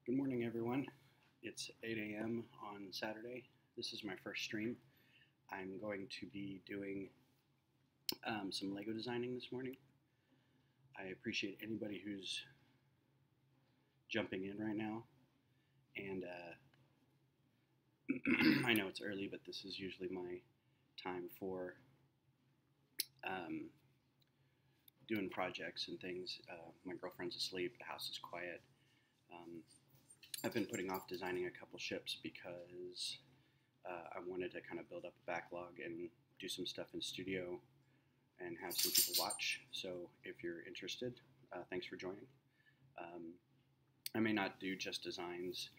Good morning, everyone. It's 8 a.m. on Saturday. This is my first stream. I'm going to be doing some Lego designing this morning. I appreciate anybody who's jumping in right now. And I know it's early, but this is usually my time for doing projects and things. My girlfriend's asleep, the house is quiet. I've been putting off designing a couple ships because I wanted to kind of build up a backlog and do some stuff in studio and have some people watch. So if you're interested, thanks for joining. I may not do just designs.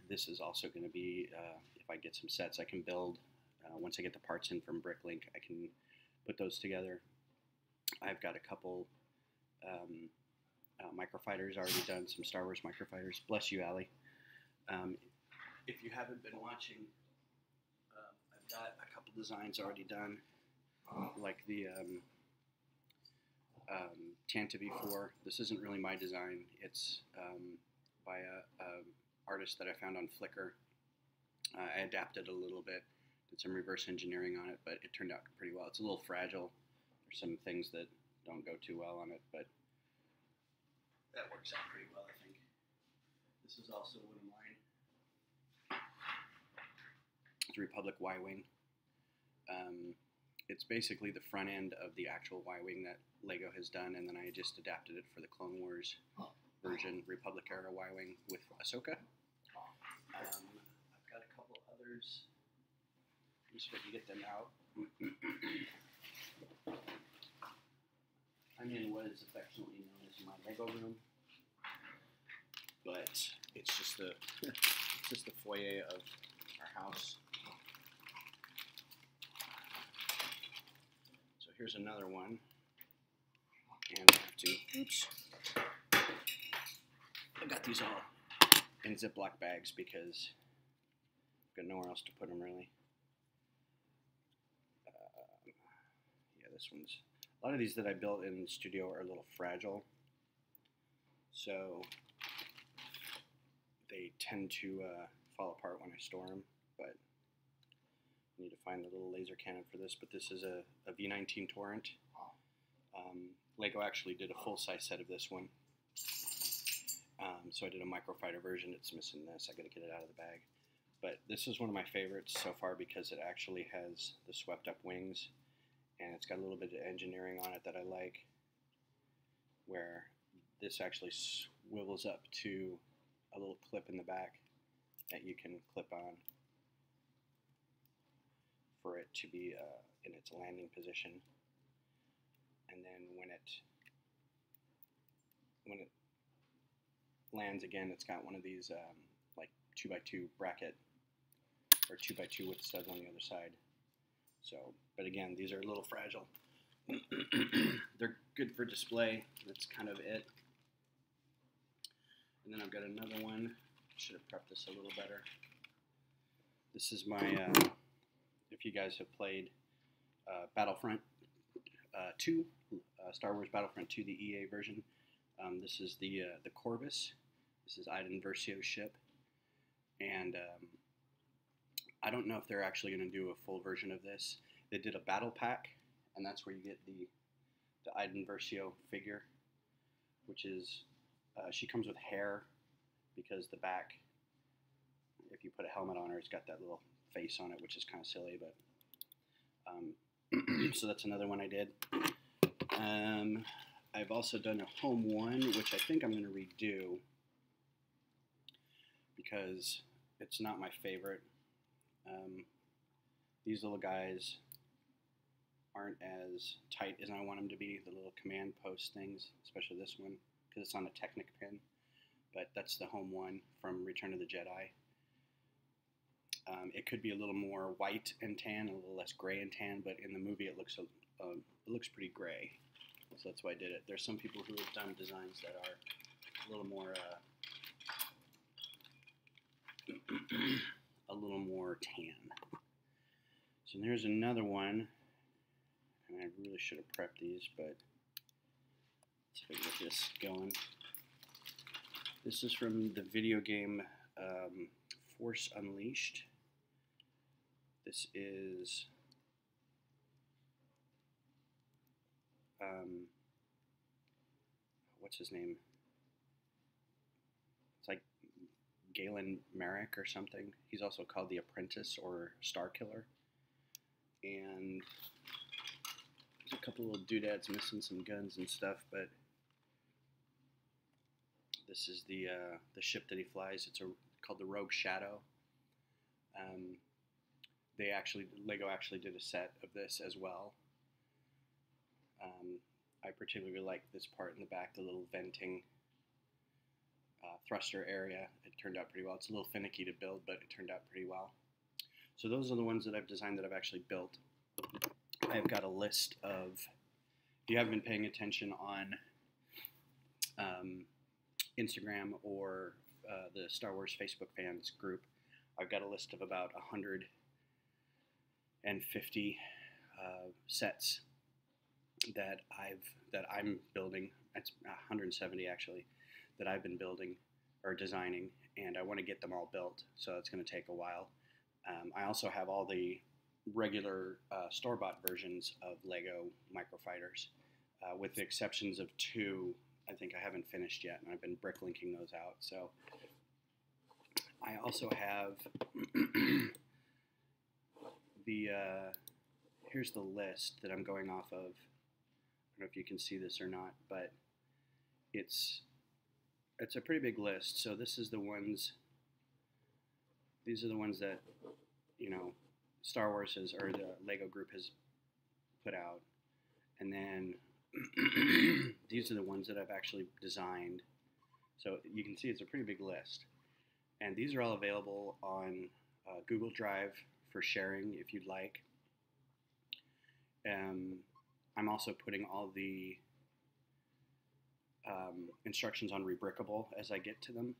This is also going to be, if I get some sets I can build. Once I get the parts in from Bricklink, I can put those together. I've got a couple Microfighters already done, some Star Wars Microfighters. Bless you, Allie. If you haven't been watching, I've got a couple designs already done, like the Tanta V4. This isn't really my design. It's by a artist that I found on Flickr. I adapted a little bit, did some reverse engineering on it, but it turned out pretty well. It's a little fragile. There's some things that don't go too well on it, but that works out pretty well, I think. This is also one of mine. It's Republic Y-Wing. It's basically the front end of the actual Y-Wing that Lego has done, and then I just adapted it for the Clone Wars version, Republic era Y-Wing with Ahsoka. I've got a couple others. Let me see if I can get them out. I'm in what is affectionately known as my Lego room, but it's just the foyer of our house. So here's another one, and I have to. Oops. I got these all in Ziploc bags because I've got nowhere else to put them really. Yeah, this one's. A lot of these that I built in the studio are a little fragile, so they tend to fall apart when I store them, but I need to find the little laser cannon for this. But this is a V19 Torrent. Lego actually did a full-size set of this one, so I did a Microfighter version. It's missing this. I got to get it out of the bag. But this is one of my favorites so far because it actually has the swept-up wings. And it's got a little bit of engineering on it that I like, where this actually swivels up to a little clip in the back that you can clip on for it to be in its landing position. And then when it lands again, it's got one of these like 2x2 bracket or 2x2 with studs on the other side. So, but again, these are a little fragile. They're good for display. That's kind of it. And then I've got another one. Should have prepped this a little better. This is my, if you guys have played Battlefront 2, Star Wars Battlefront 2, the EA version. This is the Corvus. This is Iden Versio's ship. And I don't know if they're actually going to do a full version of this. They did a battle pack, and that's where you get the Iden Versio figure, which is, she comes with hair because the back, if you put a helmet on her, it's got that little face on it, which is kind of silly, but so that's another one I did. I've also done a home one, which I think I'm going to redo because it's not my favorite. These little guys aren't as tight as I want them to be, the little command post things, especially this one, because it's on a Technic pin. But that's the home one from Return of the Jedi. It could be a little more white and tan, a little less gray and tan, but in the movie it looks pretty gray. So that's why I did it. There's some people who have done designs that are a little more tan. So there's another one, and I really should have prepped these, but let's see if I can get this going. This is from the video game Force Unleashed. This is what's his name? It's like Galen Merrick or something. He's also called the Apprentice or Star Killer. And there's a couple little doodads missing some guns and stuff, but this is the ship that he flies. It's called the Rogue Shadow. Lego actually did a set of this as well. I particularly like this part in the back, the little venting thruster area. It turned out pretty well. It's a little finicky to build, but it turned out pretty well. So those are the ones that I've designed that I've actually built. I've got a list of, if you haven't been paying attention on Instagram or the Star Wars Facebook fans group, I've got a list of about 150 sets that I'm building. That's 170 actually that I've been building or designing, and I want to get them all built, so it's going to take a while. I also have all the regular store-bought versions of Lego Microfighters, with the exceptions of 2. I think I haven't finished yet, and I've been bricklinking those out. So I also have here's the list that I'm going off of. I don't know if you can see this or not, but it's a pretty big list. So this is the ones. These are the ones that, you know, Star Wars has, or the Lego group has put out, and then these are the ones that I've actually designed. So you can see it's a pretty big list, and these are all available on Google Drive for sharing if you'd like. I'm also putting all the instructions on Rebrickable as I get to them,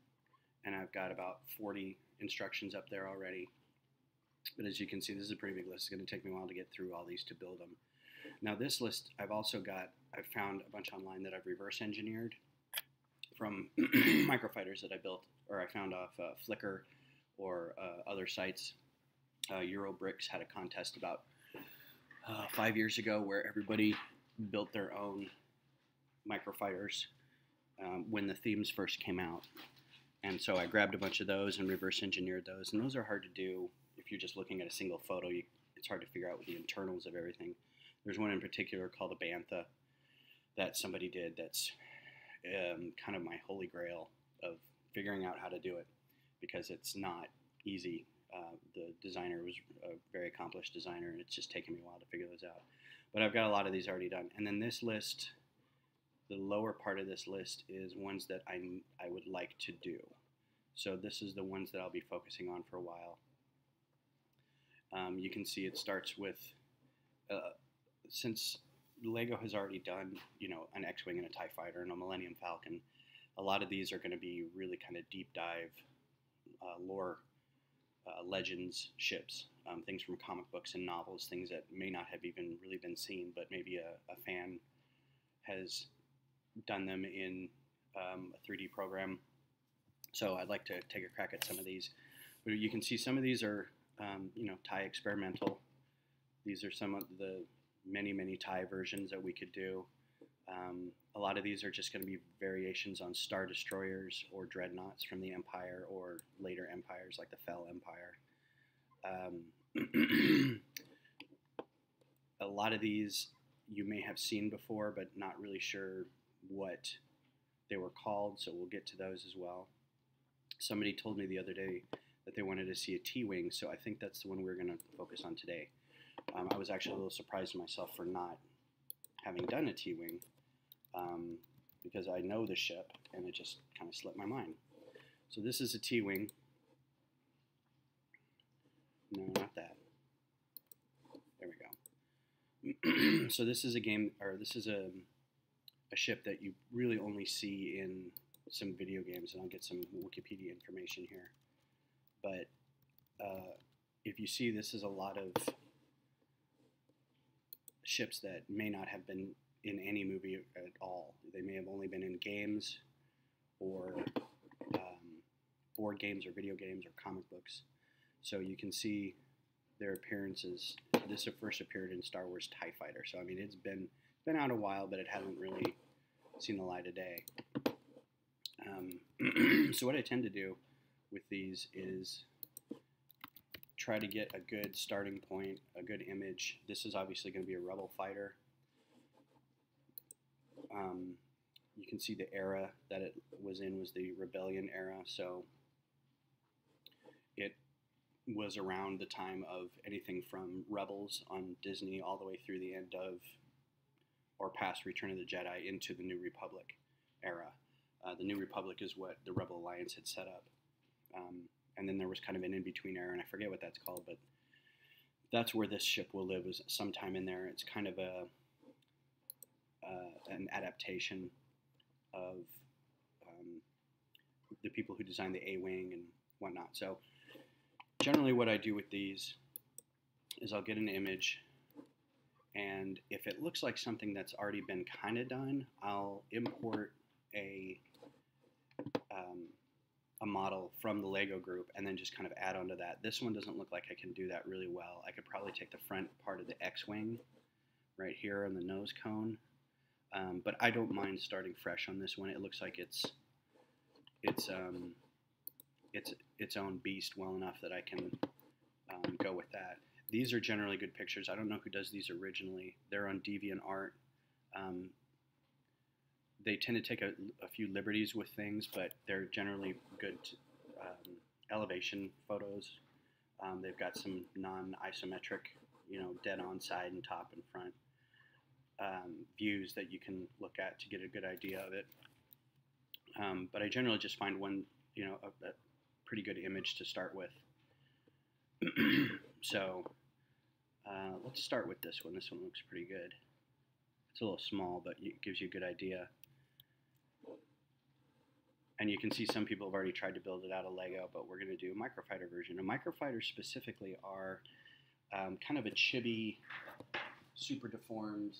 and I've got about 40 instructions up there already. But as you can see, this is a pretty big list. It's going to take me a while to get through all these to build them. Now this list, I've found a bunch online that I've reverse engineered from microfighters that I built, or I found off Flickr or other sites. Eurobricks had a contest about 5 years ago where everybody built their own microfighters when the themes first came out. And so I grabbed a bunch of those and reverse engineered those. And those are hard to do if you're just looking at a single photo. It's hard to figure out the internals of everything. There's one in particular called a Bantha that somebody did that's kind of my holy grail of figuring out how to do it, because it's not easy. The designer was a very accomplished designer, and it's just taken me a while to figure those out. But I've got a lot of these already done. And then this list, the lower part of this list is ones that I would like to do. So this is the ones that I'll be focusing on for a while. You can see it starts with, since Lego has already done, you know, an X-Wing and a TIE Fighter and a Millennium Falcon, a lot of these are going to be really kind of deep dive lore legends ships, things from comic books and novels, things that may not have even really been seen, but maybe a fan has done them in a 3D program. So I'd like to take a crack at some of these. But you can see some of these are, you know, TIE experimental. These are some of the many TIE versions that we could do. A lot of these are just going to be variations on Star Destroyers or Dreadnoughts from the Empire or later empires like the Fell Empire. A lot of these you may have seen before, but not really sure what they were called, so we'll get to those as well. Somebody told me the other day that they wanted to see a T-Wing, so I think that's the one we're going to focus on today. I was actually a little surprised myself for not having done a T-Wing, because I know the ship, and it just kind of slipped my mind. So this is a T-Wing. No, not that. There we go. So this is a game, or this is a ship that you really only see in some video games, and I'll get some Wikipedia information here. But if you see, this is a lot of ships that may not have been in any movie at all. They may have only been in games or board games or video games or comic books. So you can see their appearances. This first appeared in Star Wars TIE Fighter. So I mean, it's been out a while, but it hasn't really seen the light of day. So what I tend to do with these is try to get a good starting point, a good image. This is obviously going to be a Rebel fighter. You can see the era that it was in was the Rebellion era, so it was around the time of anything from Rebels on Disney all the way through the end of, or past Return of the Jedi into the New Republic era. The New Republic is what the Rebel Alliance had set up. And then there was kind of an in-between era, and I forget what that's called, but that's where this ship will live, is sometime in there. It's kind of an adaptation of the people who designed the A-Wing and whatnot. So generally what I do with these is I'll get an image, and if it looks like something that's already been kind of done, I'll import a model from the Lego group and then just kind of add onto that. This one doesn't look like I can do that really well. I could probably take the front part of the X-Wing right here on the nose cone, but I don't mind starting fresh on this one. It looks like it's its own beast well enough that I can go with that. These are generally good pictures. I don't know who does these originally. They're on DeviantArt. They tend to take a few liberties with things, but they're generally good elevation photos. They've got some non-isometric, dead on side and top and front views that you can look at to get a good idea of it. But I generally just find one, a pretty good image to start with. So let's start with this one. This one looks pretty good. It's a little small, but it gives you a good idea. And you can see some people have already tried to build it out of Lego, but we're going to do a Microfighter version. And Microfighters specifically are kind of a chibi, super deformed,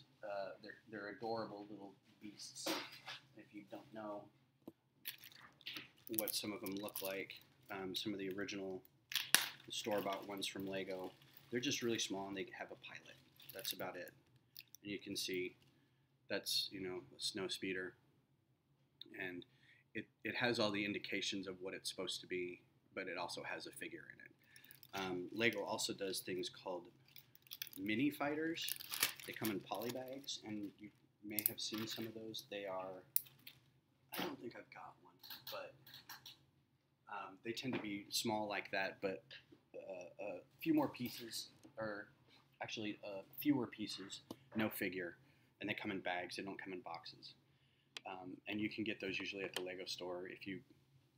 they're adorable little beasts. If you don't know what some of them look like, some of the original store-bought ones from Lego, they're just really small and they have a pilot. That's about it. And you can see that's, a snow speeder. And it has all the indications of what it's supposed to be, but it also has a figure in it. Lego also does things called mini fighters. They come in poly bags, and you may have seen some of those. They are, I don't think I've got one, but they tend to be small like that, but a few more pieces, or actually fewer pieces, no figure, and they come in bags. They don't come in boxes. And you can get those usually at the Lego store.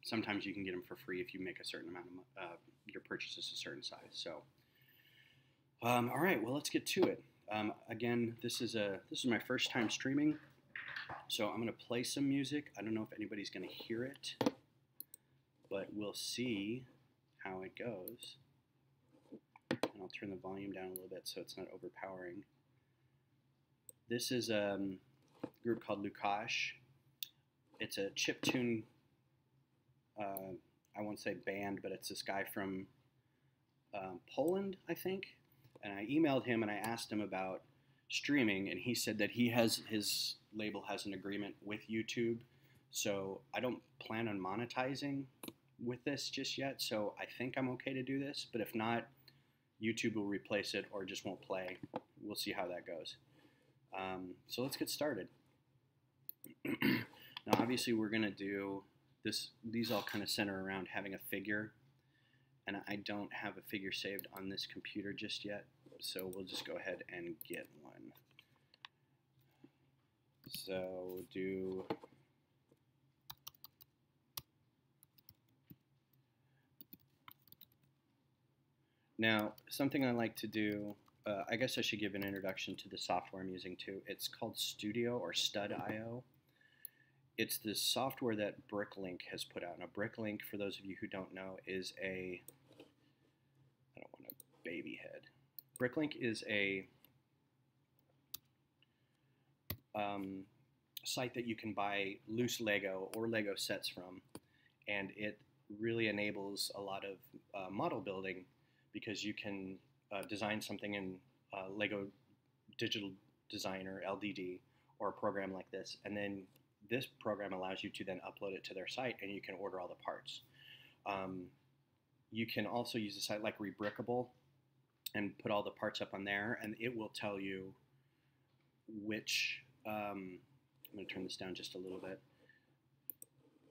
Sometimes you can get them for free if you make a certain amount of your purchase is a certain size. So, all right, well, let's get to it. Again, this is my first time streaming, so I'm going to play some music. I don't know if anybody's going to hear it, but we'll see how it goes. And I'll turn the volume down a little bit so it's not overpowering. This is a group called Lukash. It's a chiptune, I won't say band, but it's this guy from Poland, I think. And I emailed him and I asked him about streaming, and he said that his label has an agreement with YouTube, so I don't plan on monetizing with this just yet, so I think I'm okay to do this, but if not, YouTube will replace it or just won't play. We'll see how that goes. So let's get started. Now obviously we're going to do this, these all kind of center around having a figure, and I don't have a figure saved on this computer just yet, so we'll just go ahead and get one. So do now something I like to do, I guess I should give an introduction to the software I'm using too. It's called Studio or Stud.io. It's the software that Bricklink has put out. Now Bricklink, for those of you who don't know, is I don't want a baby head. Bricklink is a site that you can buy loose Lego or Lego sets from, and it really enables a lot of model building, because you can design something in Lego Digital Designer (LDD) or a program like this, and then this program allows you to then upload it to their site, and you can order all the parts. You can also use a site like Rebrickable and put all the parts up on there, and it will tell you which, I'm going to turn this down just a little bit,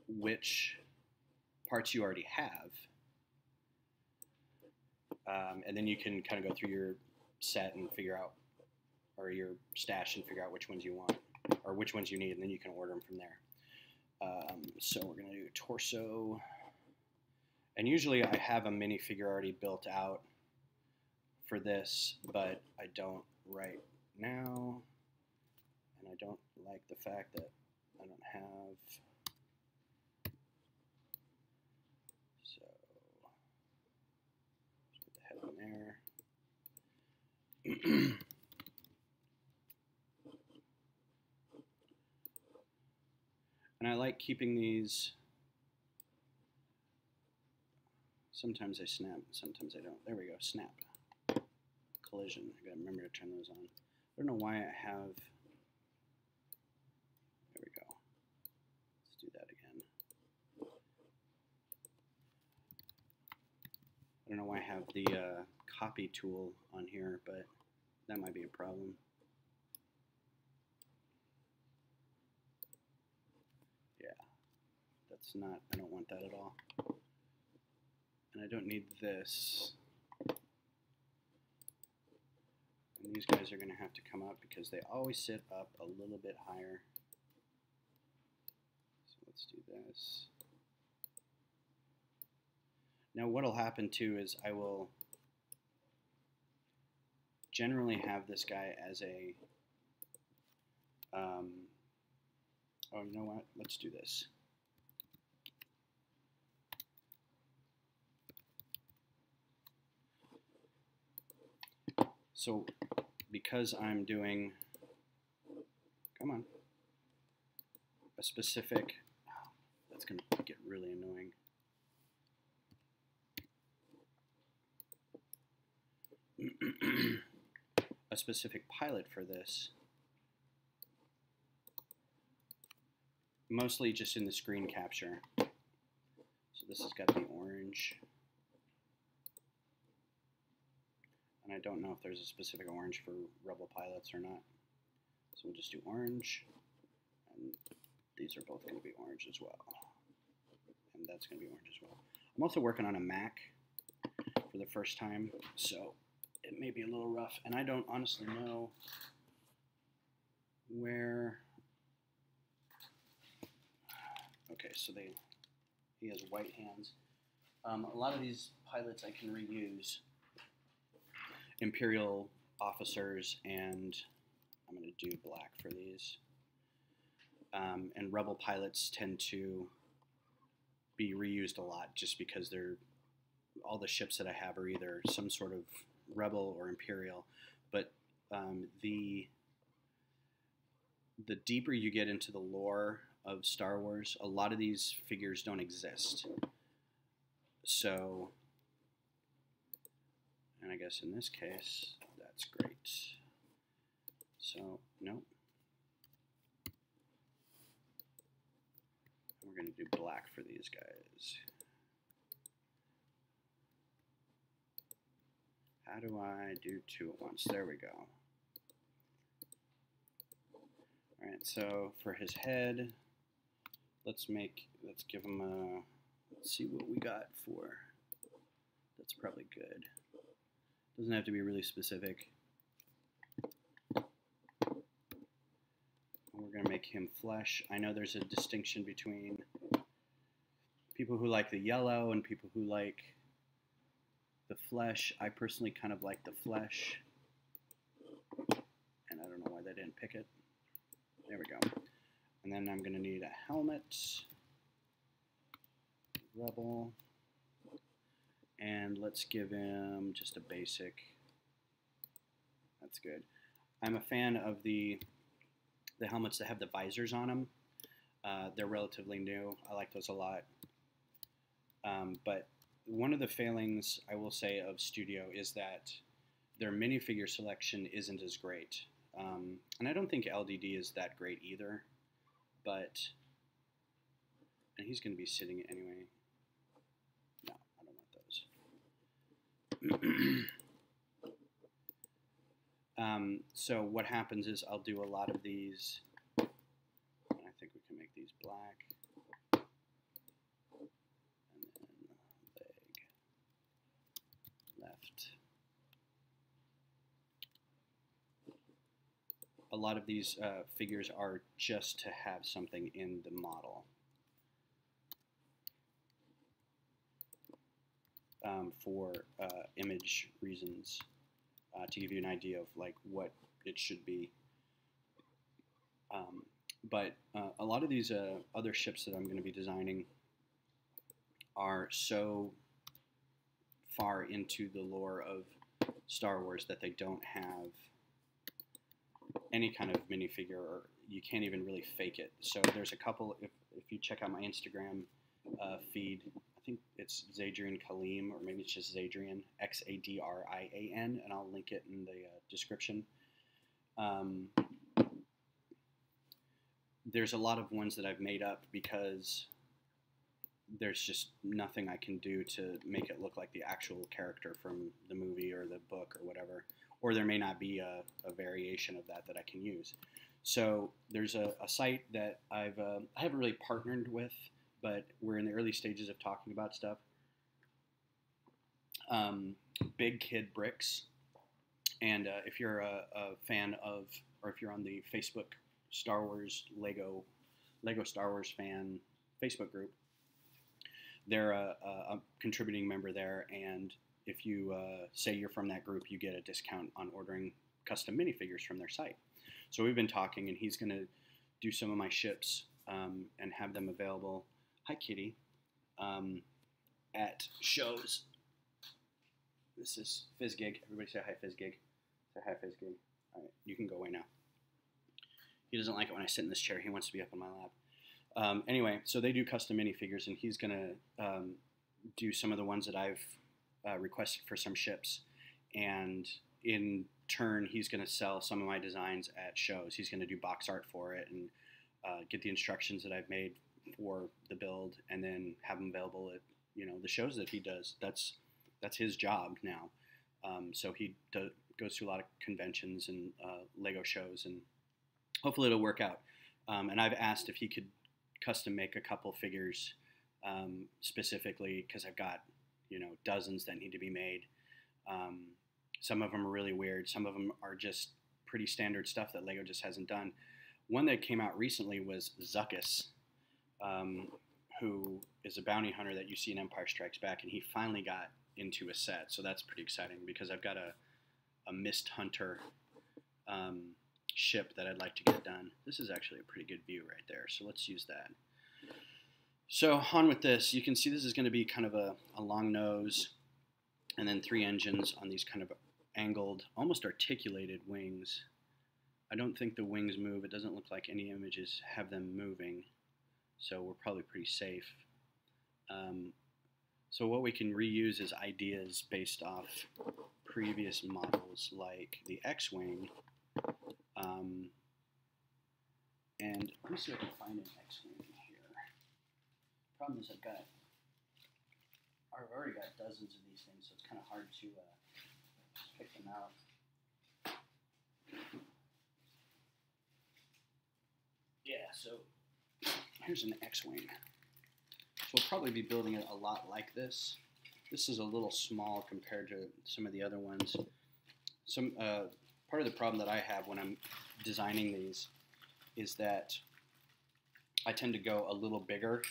which parts you already have. And then you can kind of go through your set and figure out, or your stash and figure out which ones you want, or which ones you need, and then you can order them from there. So we're going to do torso. And usually I have a minifigure already built out for this, but I don't right now. And I don't like the fact that I don't have, so let's put the head on there. And I like keeping these, sometimes they snap, sometimes they don't. There we go, snap. Collision, I gotta remember to turn those on. I don't know why I have, there we go. Let's do that again. I don't know why I have the copy tool on here, but that might be a problem. Yeah, that's not, I don't want that at all. And I don't need this. And these guys are going to have to come up because they always sit up a little bit higher. So let's do this. Now what will happen too is I will generally have this guy as a, oh, you know what? Let's do this. So because I'm doing, come on, a specific, oh, that's going to get really annoying. A specific pilot for this, mostly just in the screen capture. So this has got to be orange. And I don't know if there's a specific orange for Rebel pilots or not. So we'll just do orange. And these are both going to be orange as well. And that's going to be orange as well. I'm also working on a Mac for the first time, so it may be a little rough. And I don't honestly know where... Okay, so he has white hands. A lot of these pilots I can reuse. Imperial officers, and I'm going to do black for these. And Rebel pilots tend to be reused a lot just because they're, all the ships that I have are either some sort of Rebel or Imperial. But the deeper you get into the lore of Star Wars, a lot of these figures don't exist. So, and I guess in this case, that's great. So, nope. We're going to do black for these guys. How do I do two at once? There we go. Alright, so for his head, let's give him a, let's see what we got for, that's probably good. Doesn't have to be really specific. We're going to make him flesh. I know there's a distinction between people who like the yellow and people who like the flesh. I personally kind of like the flesh. And I don't know why they didn't pick it. There we go. And then I'm going to need a helmet. Rebel. And let's give him just a basic. That's good. I'm a fan of the helmets that have the visors on them. They're relatively new. I like those a lot. But one of the failings, I will say, of Studio is that their minifigure selection isn't as great. And I don't think LDD is that great either. But, and he's going to be sitting anyway. No, I don't want those. So what happens is I'll do a lot of these. And I think we can make these black. And then leg, left. A lot of these figures are just to have something in the model. For image reasons, to give you an idea of like what it should be. But a lot of these other ships that I'm going to be designing are so far into the lore of Star Wars that they don't have any kind of minifigure, or you can't even really fake it. So there's a couple, if you check out my Instagram feed, I think it's Zadrian Kaleem, or maybe it's just Zadrian, Xadrian, and I'll link it in the description. There's a lot of ones that I've made up because there's just nothing I can do to make it look like the actual character from the movie or the book or whatever. Or there may not be a variation of that I can use. So there's a site that I haven't really partnered with, but we're in the early stages of talking about stuff. Big Kid Bricks. And if you're a fan of, or if you're on the Facebook Star Wars Lego Star Wars fan Facebook group, they're a contributing member there, and if you say you're from that group, you get a discount on ordering custom minifigures from their site. So we've been talking, and he's going to do some of my ships and have them available. Hi, Kitty. At shows. This is Fizzgig. Everybody say hi, Fizzgig. Say hi, Fizzgig. All right, you can go away now. He doesn't like it when I sit in this chair. He wants to be up on my lap. Anyway, so they do custom minifigures, and he's going to do some of the ones that I've requested for some ships, and in turn he's going to sell some of my designs at shows. He's going to do box art for it and get the instructions that I've made for the build, and then have them available at the shows that he does. That's his job now. So he goes to a lot of conventions and Lego shows, and hopefully it'll work out. And I've asked if he could custom make a couple figures specifically, because I've got dozens that need to be made. Some of them are really weird. Some of them are just pretty standard stuff that Lego just hasn't done. One that came out recently was Zuckuss, who is a bounty hunter that you see in Empire Strikes Back, and he finally got into a set. So that's pretty exciting, because I've got a Mist Hunter ship that I'd like to get done. This is actually a pretty good view right there, so let's use that. So on with this, you can see this is going to be kind of a long nose, and then 3 engines on these kind of angled, almost articulated wings. I don't think the wings move. It doesn't look like any images have them moving, so we're probably pretty safe. So what we can reuse is ideas based off previous models, like the X-Wing. And let me see if I can find an X-Wing here. Problem is I've already got dozens of these things, so it's kind of hard to pick them out. Yeah, so here's an X-Wing. So we'll probably be building it a lot like this. This is a little small compared to some of the other ones. Part of the problem that I have when I'm designing these is that I tend to go a little bigger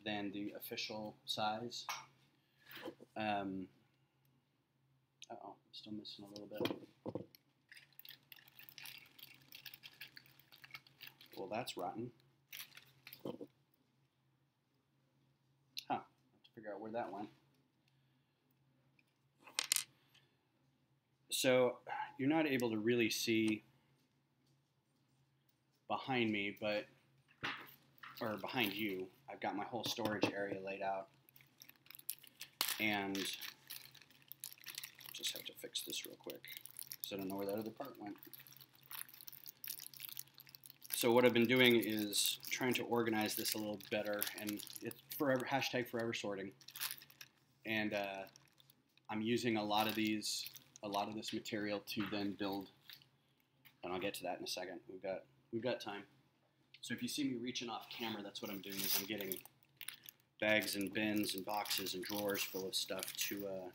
than the official size. Uh-oh, I'm still missing a little bit. Well, that's rotten. Huh, I have to figure out where that went. So you're not able to really see behind me, or behind you, I've got my whole storage area laid out. And just have to fix this real quick because I don't know where that other part went. So what I've been doing is trying to organize this a little better, and it's forever #forever sorting. And I'm using a lot of this material to then build, and I'll get to that in a second. We've got time. So if you see me reaching off camera, that's what I'm doing, is I'm getting bags and bins and boxes and drawers full of stuff to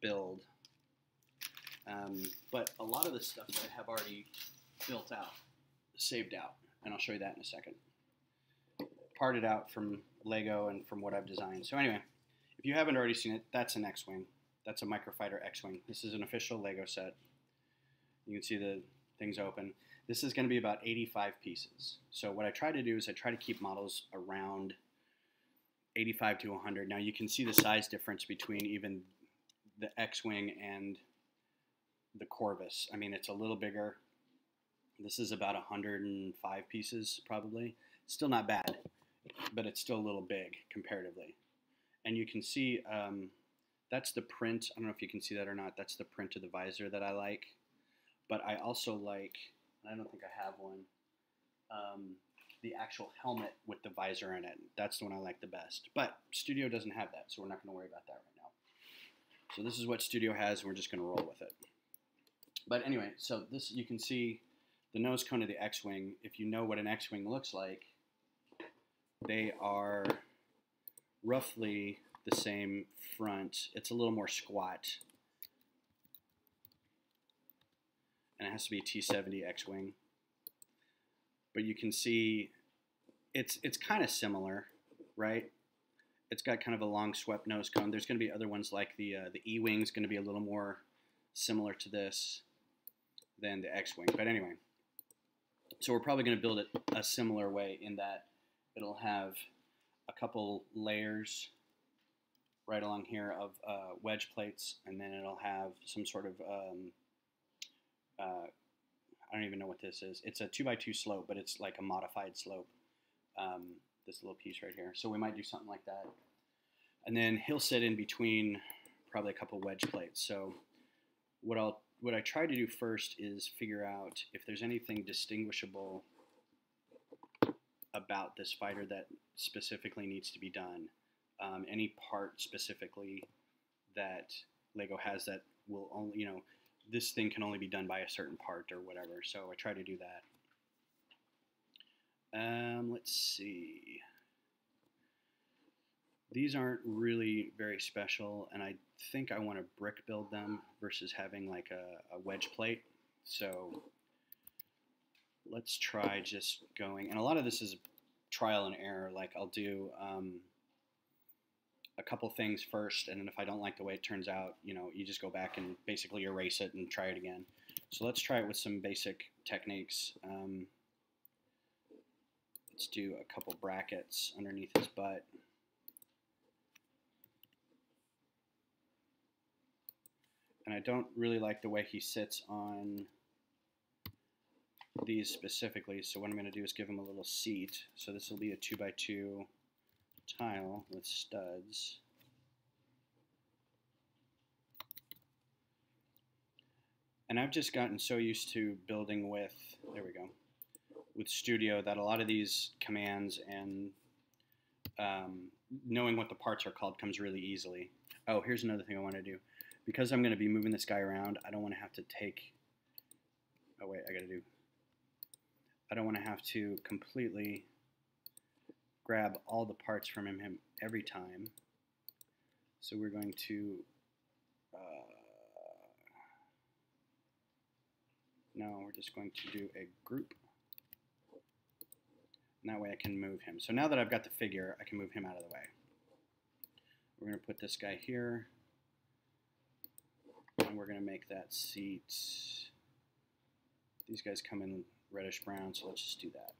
build. But a lot of the stuff that I have already built out, saved out, and I'll show you that in a second. Parted out from Lego and from what I've designed. So anyway, if you haven't already seen it, that's an X-Wing. That's a Microfighter X-Wing. This is an official Lego set. You can see the things open. This is going to be about 85 pieces. So what I try to do is I try to keep models around 85 to 100. Now you can see the size difference between even the X-Wing and the Corvus. I mean, it's a little bigger. This is about 105 pieces probably. Still not bad, but it's still a little big comparatively. And you can see that's the print. I don't know if you can see that or not. That's the print of the visor that I like. But I also like, I don't think I have one, the actual helmet with the visor in it. That's the one I like the best. But Studio doesn't have that, so we're not going to worry about that right now. So this is what Studio has, and we're just going to roll with it. But anyway, so this, you can see the nose cone of the X-Wing. If you know what an X-Wing looks like, they are roughly the same front. It's a little more squat. And it has to be a T-70 X-Wing. But you can see it's kind of similar, right? It's got kind of a long swept nose cone. There's going to be other ones like the E-Wing is going to be a little more similar to this than the X-Wing. But anyway, so we're probably going to build it a similar way in that it'll have a couple layers right along here of wedge plates, and then it'll have some sort of I don't even know what this is. It's a 2x2 slope, but it's like a modified slope. This little piece right here. So we might do something like that. And then he'll sit in between probably a couple wedge plates. So what I try to do first is figure out if there's anything distinguishable about this fighter that specifically needs to be done. Any part specifically that Lego has that will only, you know, this thing can only be done by a certain part or whatever. So I try to do that. Let's see. These aren't really very special, and I think I want to brick build them versus having like a wedge plate. So let's try just going, and a lot of this is trial and error. Like I'll do a couple things first, and then if I don't like the way it turns out, you know, you just go back and basically erase it and try it again. So let's try it with some basic techniques. Let's do a couple brackets underneath his butt. And I don't really like the way he sits on these specifically, so what I'm going to do is give him a little seat. So this will be a 2x2 tile with studs. And I've just gotten so used to building with, there we go, with Studio that a lot of these commands and knowing what the parts are called comes really easily. Oh, here's another thing I want to do. Because I'm going to be moving this guy around, I don't want to have to take, oh wait, I don't want to have to completely grab all the parts from him every time. So we're going to, no, we're just going to do a group. And that way I can move him. So now that I've got the figure, I can move him out of the way. We're going to put this guy here. And we're going to make that seat. These guys come in reddish brown, so let's just do that.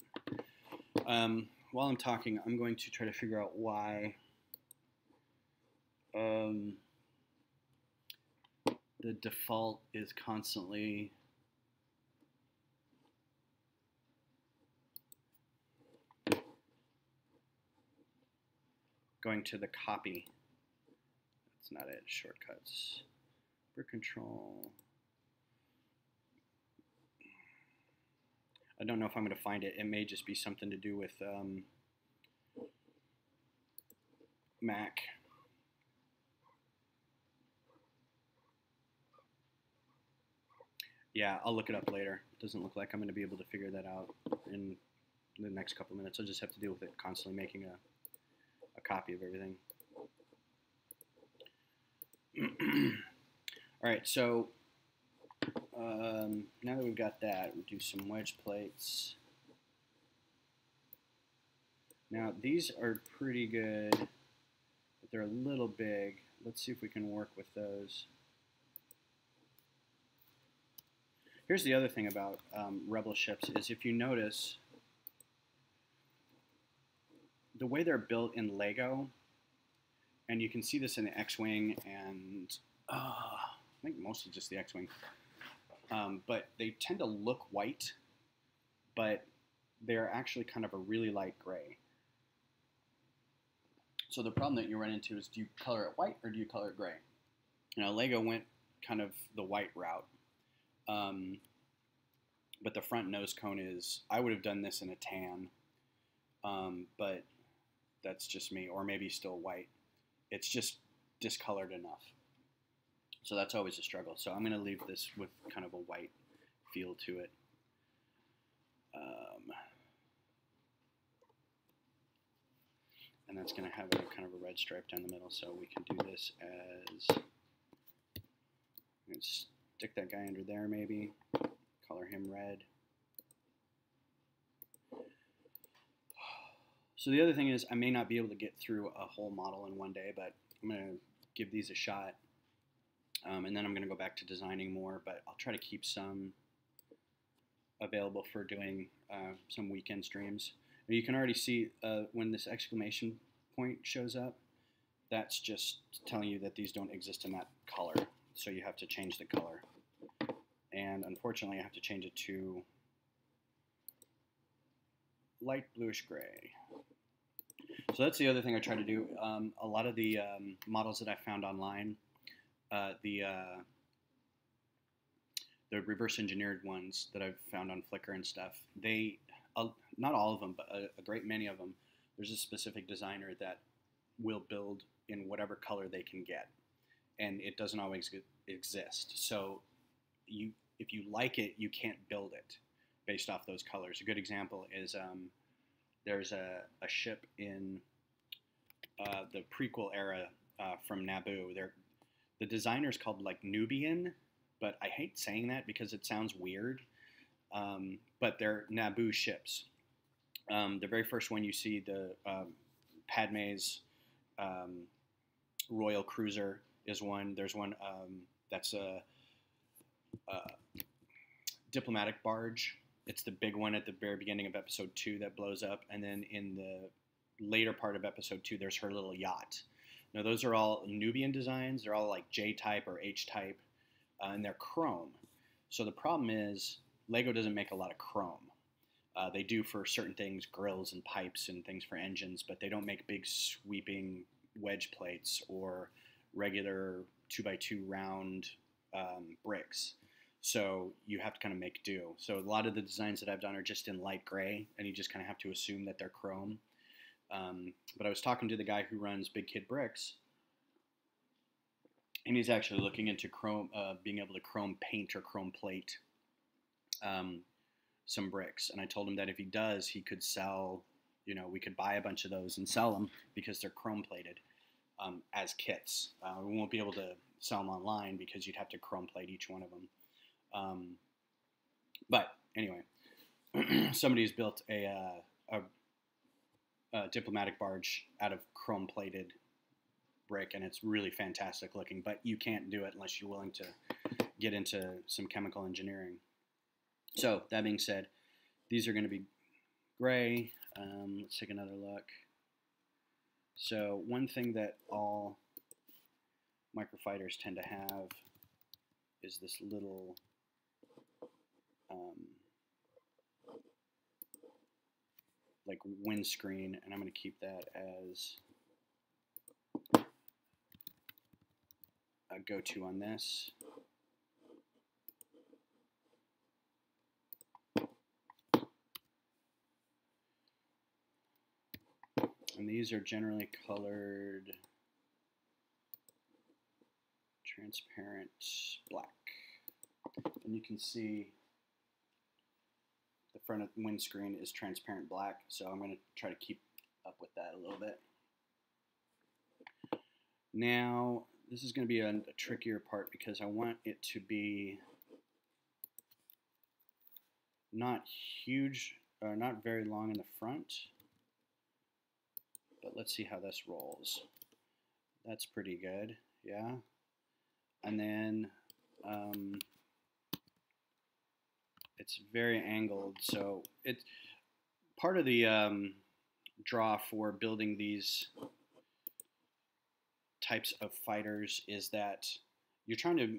While I'm talking, I'm going to try to figure out why the default is constantly going to the copy. That's not it. Shortcuts. Brick control. I don't know if I'm going to find it. It may just be something to do with Mac. Yeah, I'll look it up later. It doesn't look like I'm going to be able to figure that out in the next couple of minutes. I'll just have to deal with it constantly making a copy of everything. All right, so now that we've got that, we'll do some wedge plates. Now, these are pretty good, but they're a little big. Let's see if we can work with those. Here's the other thing about Rebel ships is if you notice, the way they're built in Lego, and you can see this in the X-Wing and I think mostly just the X-Wing, but they tend to look white, but they're actually kind of a really light gray. So the problem that you run into is, do you color it white or do you color it gray? Lego went kind of the white route. But the front nose cone is, I would have done this in a tan, but that's just me, or maybe still white. It's just discolored enough. So that's always a struggle. So I'm going to leave this with kind of a white feel to it. And that's going to have kind of a red stripe down the middle, so we can do this as, let's stick that guy under there maybe, color him red. So the other thing is I may not be able to get through a whole model in one day, but I'm going to give these a shot, and then I'm going to go back to designing more, but I'll try to keep some available for doing some weekend streams. You can already see when this exclamation point shows up, that's just telling you that these don't exist in that color. So you have to change the color. And unfortunately, I have to change it to light bluish gray. So that's the other thing I try to do. A lot of the models that I found online, the reverse engineered ones that I've found on Flickr and stuff, they, not all of them, but a great many of them, there's a specific designer that will build in whatever color they can get. And it doesn't always exist. So if you like it, you can't build it based off those colors. A good example is there's a ship in the prequel era from Naboo. The designer's called like Nubian, but I hate saying that because it sounds weird. But they're Naboo ships. The very first one you see, the Padme's Royal Cruiser is one. There's one that's a diplomatic barge. It's the big one at the very beginning of episode 2 that blows up, and then in the later part of episode 2, there's her little yacht. Now those are all Nubian designs. They're all like J-type or H-type, and they're chrome. So the problem is Lego doesn't make a lot of chrome. They do for certain things, grills and pipes and things for engines, but they don't make big sweeping wedge plates or regular 2x2 round bricks. So you have to kind of make do. So a lot of the designs that I've done are just in light gray, and you just kind of have to assume that they're chrome. But I was talking to the guy who runs Big Kid Bricks, and he's actually looking into chrome, being able to chrome paint or chrome plate some bricks. And I told him that if he does, he could sell, we could buy a bunch of those and sell them because they're chrome plated as kits. We won't be able to sell them online because you'd have to chrome plate each one of them. But anyway, somebody's built a diplomatic barge out of chrome plated brick, and it's really fantastic looking, but you can't do it unless you're willing to get into some chemical engineering. So that being said, these are going to be gray. Let's take another look. So one thing that all microfighters tend to have is this little like windscreen, and I'm going to keep that as go-to on this. And these are generally colored transparent black. And you can see the front of the windscreen is transparent black, so I'm going to try to keep up with that a little bit. Now, this is going to be a trickier part because I want it to be not huge, or not very long in the front. But let's see how this rolls. That's pretty good, yeah. And then it's very angled, so it's part of the draw for building these types of fighters is that you're trying to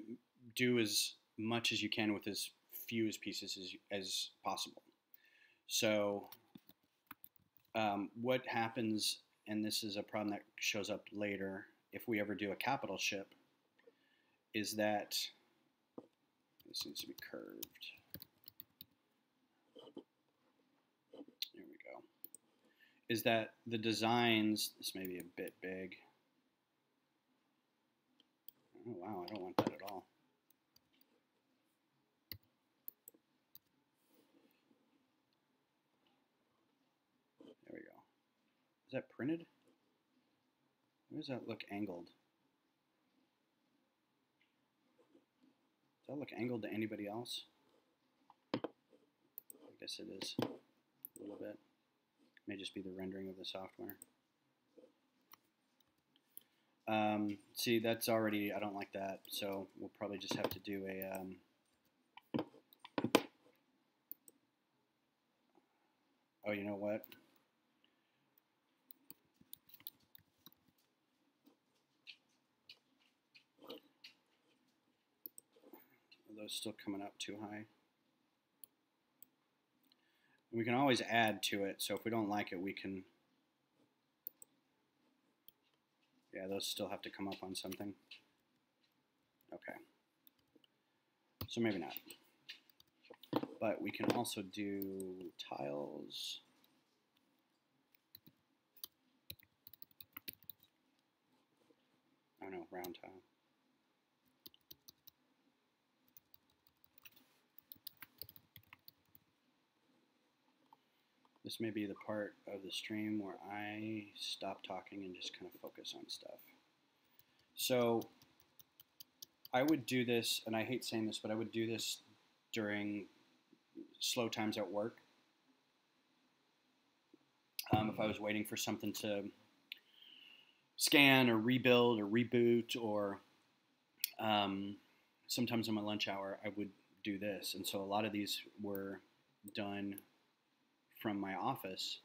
do as much as you can with as few pieces as possible. So what happens, and this is a problem that shows up later if we ever do a capital ship, is that this needs to be curved. There we go. Is that the designs, this may be a bit big. Oh wow, I don't want that at all. There we go. Is that printed? Where does that look angled? Does that look angled to anybody else? I guess it is a little bit. It may just be the rendering of the software. See, that's already, I don't like that, so we'll probably just have to do a oh, you know what? Are those still coming up too high? And we can always add to it, so if we don't like it, we can... Yeah, those still have to come up on something. Okay. So maybe not. But we can also do tiles. Oh no, round tile. This may be the part of the stream where I stop talking and just kind of focus on stuff. So I would do this, and I hate saying this, but I would do this during slow times at work. If I was waiting for something to scan or rebuild or reboot, or sometimes on my lunch hour, I would do this. And so a lot of these were done from my office.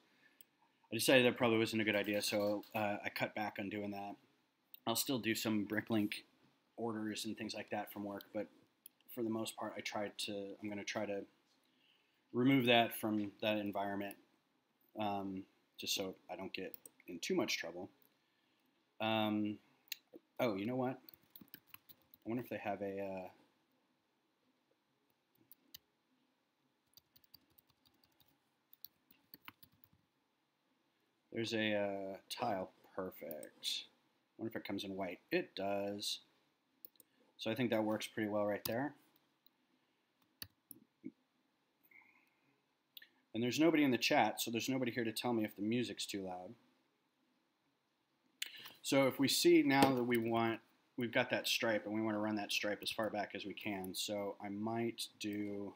I decided that probably wasn't a good idea, so I cut back on doing that. I'll still do some Bricklink orders and things like that from work, but for the most part, I'm going to try to remove that from that environment, just so I don't get in too much trouble. Oh, you know what? I wonder if they have a... there's a tile. Perfect. I wonder if it comes in white. It does. So I think that works pretty well right there. And there's nobody in the chat, so there's nobody here to tell me if the music's too loud. So if we see now that we've got that stripe and we want to run that stripe as far back as we can. So I might do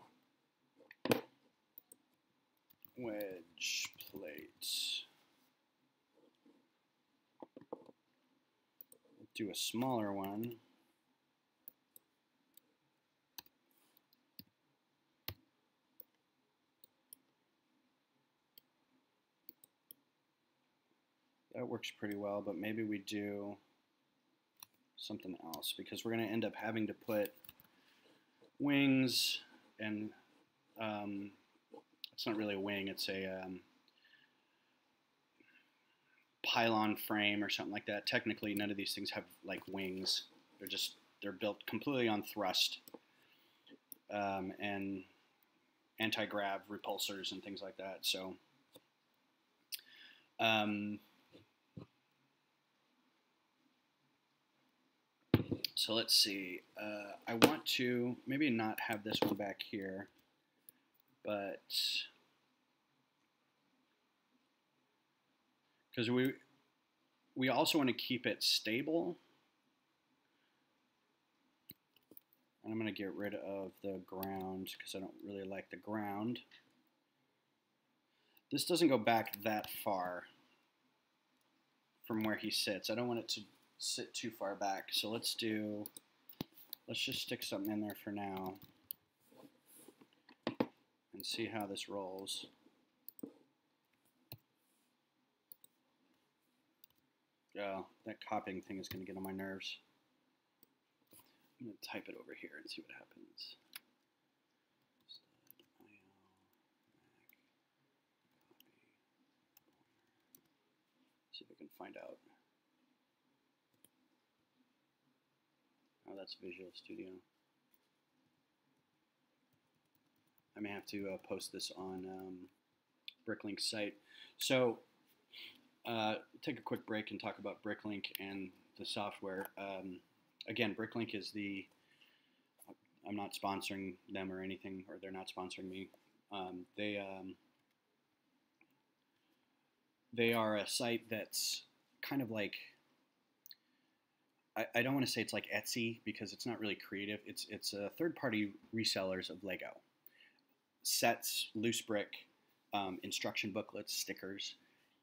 wedge plate. Do a smaller one. That works pretty well, but maybe we do something else because we're going to end up having to put wings and it's not really a wing, it's a pylon frame or something like that. Technically, none of these things have like wings. They're just they're built completely on thrust and anti-grav repulsors and things like that. So so let's see. I want to maybe not have this one back here, but because we also want to keep it stable. And I'm going to get rid of the ground because I don't really like the ground. This doesn't go back that far from where he sits. I don't want it to sit too far back. So let's just stick something in there for now and see how this rolls. Oh, that copying thing is going to get on my nerves. I'm going to type it over here and see what happens. See if I can find out. Oh, that's Visual Studio. I may have to post this on Bricklink's site. So, take a quick break and talk about Bricklink and the software. Again, Bricklink is I'm not sponsoring them or anything, or they're not sponsoring me. They are a site that's kind of like, I don't want to say it's like Etsy because it's not really creative. It's third-party resellers of Lego sets, loose brick, instruction booklets, stickers.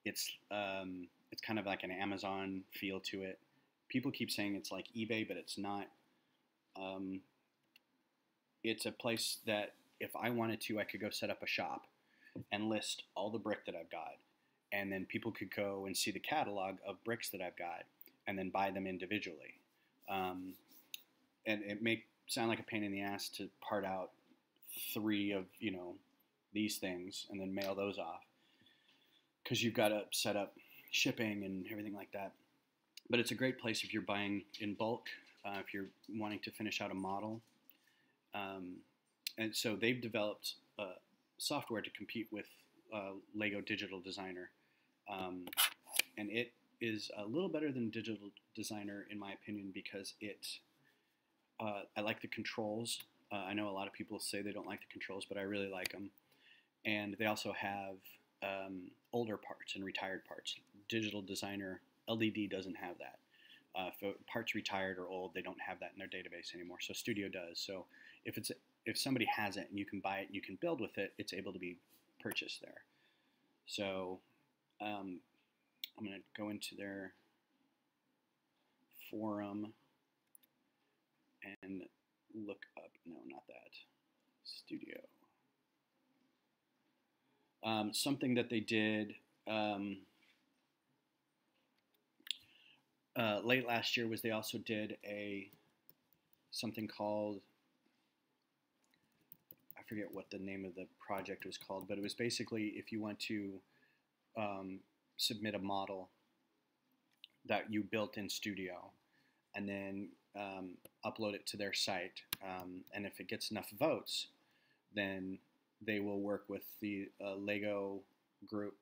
It's kind of like an Amazon feel to it. People keep saying it's like eBay, but it's not. It's a place that if I wanted to, I could go set up a shop and list all the brick that I've got, and then people could go and see the catalog of bricks that I've got and then buy them individually. And it may sound like a pain in the ass to part out 3 of, these things and then mail those off because you've got to set up shipping and everything like that. But it's a great place if you're buying in bulk, if you're wanting to finish out a model. And so they've developed software to compete with Lego Digital Designer. And it is a little better than Digital Designer in my opinion because I like the controls. I know a lot of people say they don't like the controls, but I really like them. And they also have older parts and retired parts. Digital Designer LED doesn't have that. If parts retired or old, they don't have that in their database anymore. So Studio does. So if somebody has it and you can buy it and you can build with it, it's able to be purchased there. So I'm going to go into their forum and look up, no, not that, Studio. Something that they did late last year was they also did something called, I forget what the name of the project was called, but it was basically if you want to submit a model that you built in Studio and then upload it to their site, and if it gets enough votes, then they will work with the Lego group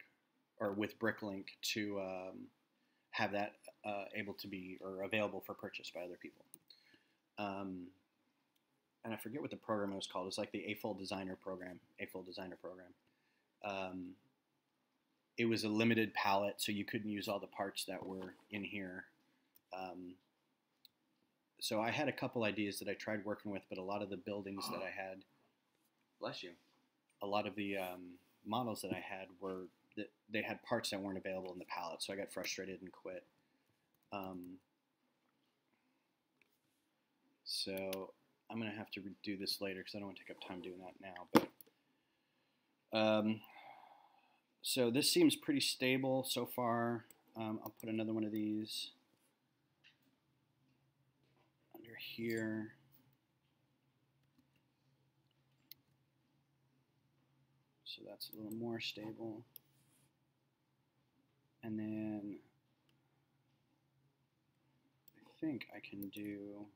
or with Bricklink to have that able to be or available for purchase by other people. And I forget what the program was called. It's like the A-Full Designer program. It was a limited palette, so you couldn't use all the parts that were in here. So I had a couple ideas that I tried working with, but a lot of the buildings that I had, bless you, a lot of the models that I had they had parts that weren't available in the palette, so I got frustrated and quit. So I'm going to have to redo this later because I don't want to take up time doing that now. But so this seems pretty stable so far. I'll put another one of these under here. So that's a little more stable. And then I think I can do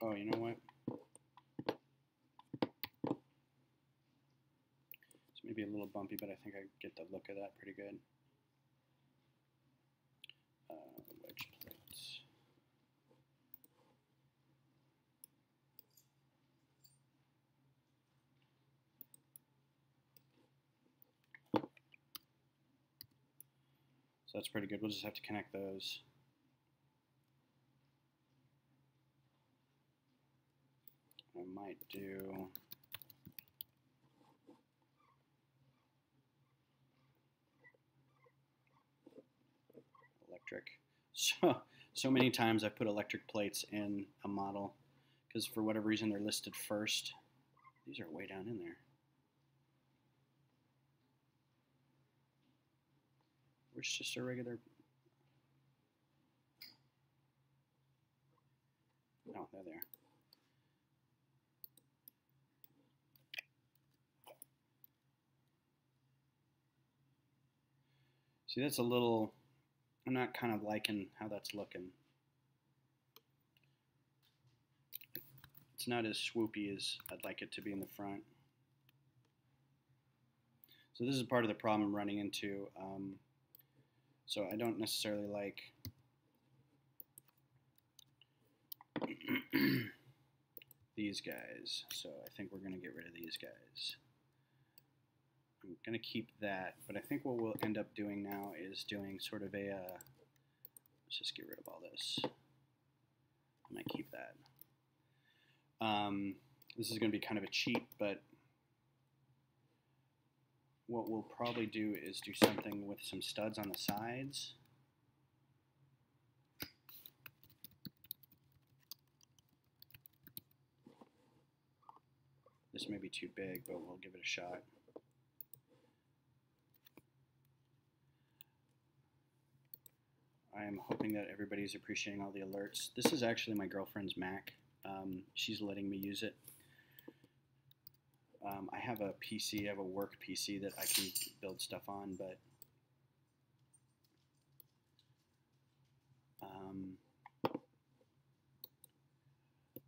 Oh, you know what? It's maybe a little bumpy, but I think I get the look of that pretty good. Wedge plates. So that's pretty good. We'll just have to connect those. I might do electric. So many times I put electric plates in a model because for whatever reason they're listed first. These are way down in there. Where's just a regular? Oh, they're there. See, that's a little, I'm not kind of liking how that's looking. It's not as swoopy as I'd like it to be in the front. So this is part of the problem I'm running into. So I don't necessarily like these guys. So I think we're going to get rid of these guys. I'm going to keep that, but I think what we'll end up doing now is doing sort of a, let's just get rid of all this. I might keep that. This is going to be kind of a cheat, but what we'll probably do is do something with some studs on the sides. This may be too big, but we'll give it a shot. I am hoping that everybody's appreciating all the alerts. This is actually my girlfriend's Mac. She's letting me use it. I have a PC, I have a work PC that I can build stuff on, but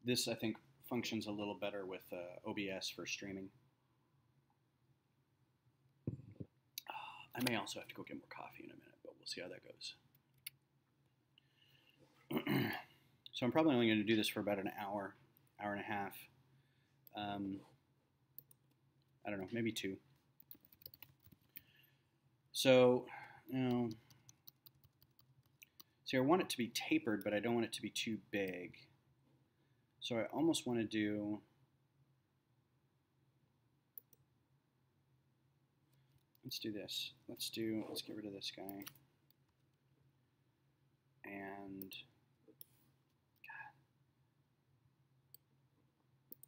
this I think functions a little better with OBS for streaming. I may also have to go get more coffee in a minute, but we'll see how that goes. So I'm probably only going to do this for about an hour, hour and a half. I don't know, maybe 2. So, see, I want it to be tapered, but I don't want it to be too big. So I almost want to do, let's do this. Let's get rid of this guy. And, God,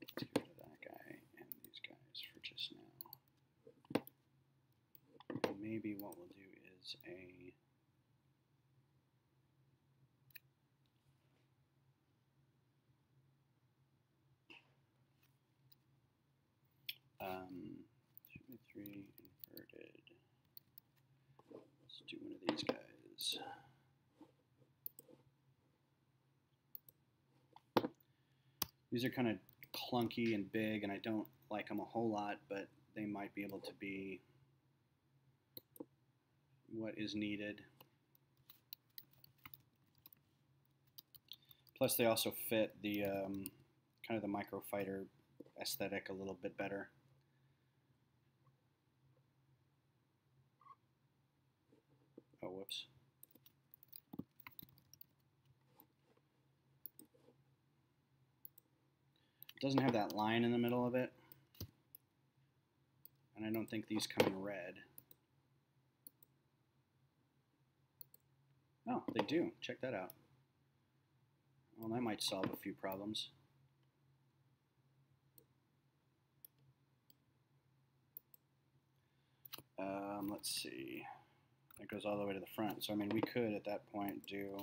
let's get rid of that guy and these guys for just now. And maybe what we'll do is a, should be 3 inverted. Let's do one of these guys. These are kind of clunky and big, and I don't like them a whole lot, but they might be able to be what is needed. Plus, they also fit the kind of the Microfighter aesthetic a little bit better. Oh, whoops. It doesn't have that line in the middle of it. And I don't think these come in red. Oh, they do. Check that out. Well, that might solve a few problems. Let's see. That goes all the way to the front. So, I mean, we could at that point do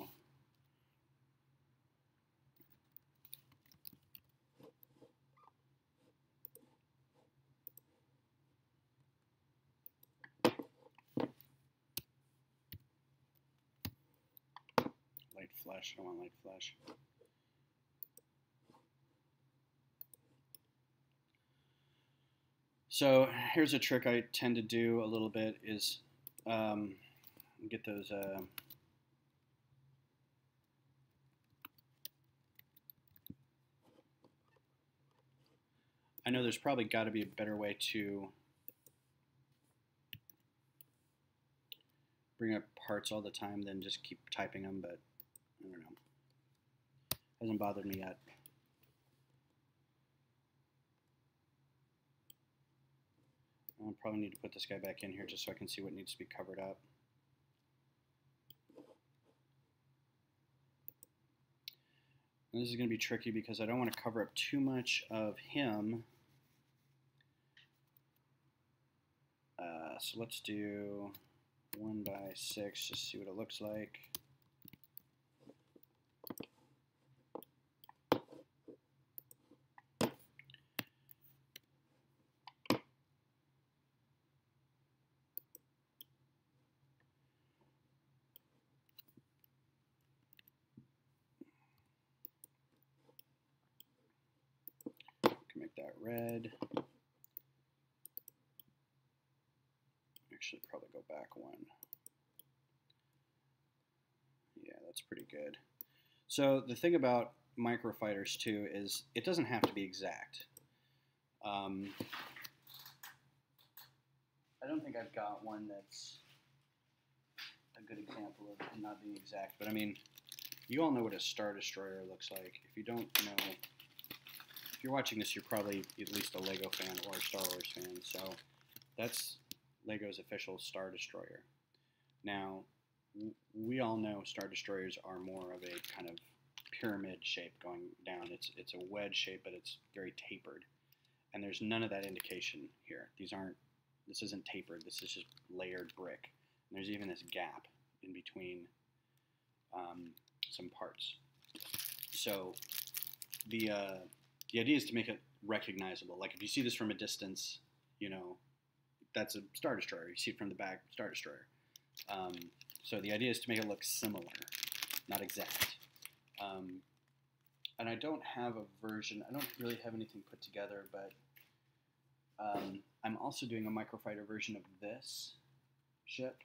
light flash. I don't want light flash. So here's a trick I tend to do a little bit is get those I know there's probably got to be a better way to bring up parts all the time than just keep typing them, but I don't know. Hasn't bothered me yet. I'll probably need to put this guy back in here just so I can see what needs to be covered up. And this is going to be tricky because I don't want to cover up too much of him. So let's do 1 by 6, just see what it looks like. Can make that red. Actually, probably go back one. Yeah, that's pretty good. So the thing about Microfighters too is it doesn't have to be exact. I don't think I've got one that's a good example of not being exact, but I mean, you all know what a Star Destroyer looks like. If you don't know, if you're watching this, you're probably at least a Lego fan or a Star Wars fan, so that's Lego's official Star Destroyer. Now, we all know Star Destroyers are more of a kind of pyramid shape going down. It's a wedge shape, but it's very tapered. And there's none of that indication here. This isn't tapered. This is just layered brick. And there's even this gap in between some parts. So the idea is to make it recognizable. Like if you see this from a distance, you know, that's a Star Destroyer. You see it from the back, Star Destroyer. So the idea is to make it look similar, not exact. And I don't have a version. I don't really have anything put together, but I'm also doing a Microfighter version of this ship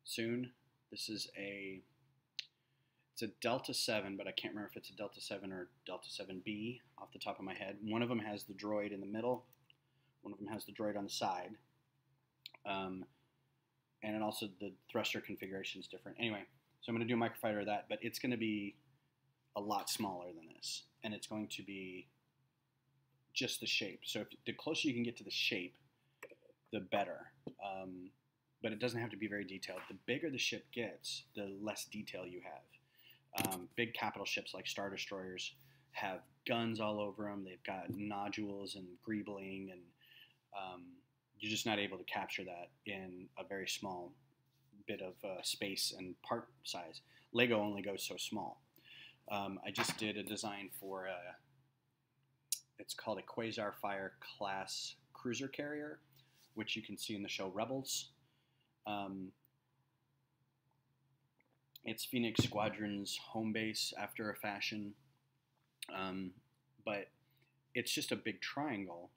soon. This is it's a Delta 7, but I can't remember if it's a Delta 7 or Delta 7B off the top of my head. One of them has the droid in the middle. One of them has the droid on the side. And it also, the thruster configuration is different. Anyway, so I'm going to do a Microfighter of that, but it's going to be a lot smaller than this. And it's going to be just the shape. So the closer you can get to the shape, the better. But it doesn't have to be very detailed. The bigger the ship gets, the less detail you have. Big capital ships like Star Destroyers have guns all over them. They've got nodules and greebling, and you're just not able to capture that in a very small bit of space and part size. Lego only goes so small. I just did a design for it's called a Quasar Fire class cruiser carrier, which you can see in the show Rebels. It's Phoenix Squadron's home base after a fashion, but it's just a big triangle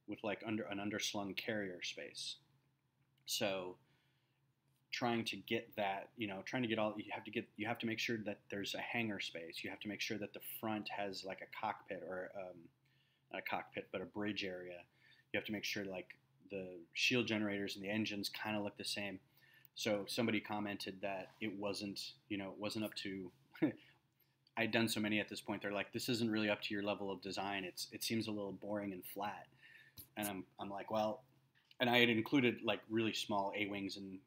with like an underslung carrier space. So trying to get that, trying to get all, you have to make sure that there's a hangar space. You have to make sure that the front has like a cockpit, or not a cockpit, but a bridge area. You have to make sure like the shield generators and the engines kind of look the same. So somebody commented that it wasn't up to, I'd done so many at this point, they're like, this isn't really up to your level of design. It seems a little boring and flat. And I'm like, well, and I had included like really small A-Wings and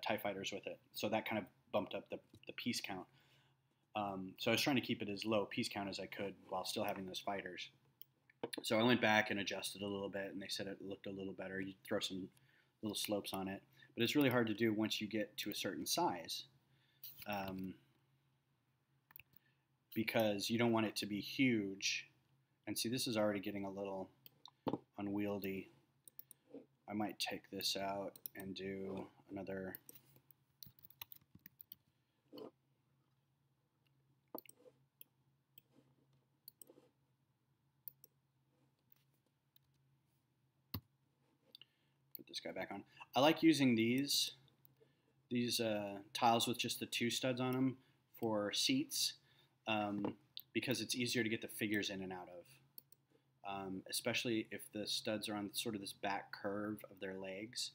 TIE fighters with it. So that kind of bumped up the piece count. So I was trying to keep it as low piece count as I could while still having those fighters. So I went back and adjusted a little bit, and they said it looked a little better. You throw some little slopes on it. But it's really hard to do once you get to a certain size, because you don't want it to be huge. And see, this is already getting a little unwieldy. I might take this out and do another. this guy back on. I like using these tiles with just the 2 studs on them for seats because it's easier to get the figures in and out of. Especially if the studs are on sort of this back curve of their legs,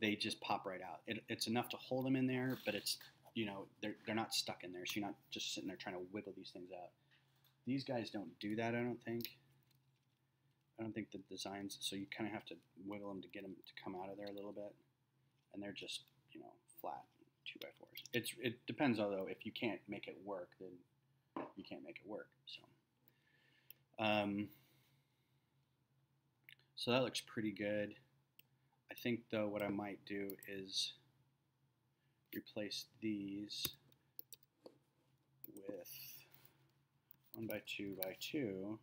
they just pop right out. It's enough to hold them in there, but it's, you know, they're not stuck in there, so you're not just sitting there trying to wiggle these things out. These guys don't do that, I don't think. I don't think the designs, so you kind of have to wiggle them to get them to come out of there a little bit, and they're just, you know, flat 2x4s. It depends, although, if you can't make it work, then you can't make it work. So that looks pretty good. I think, though, what I might do is replace these with 1x2x2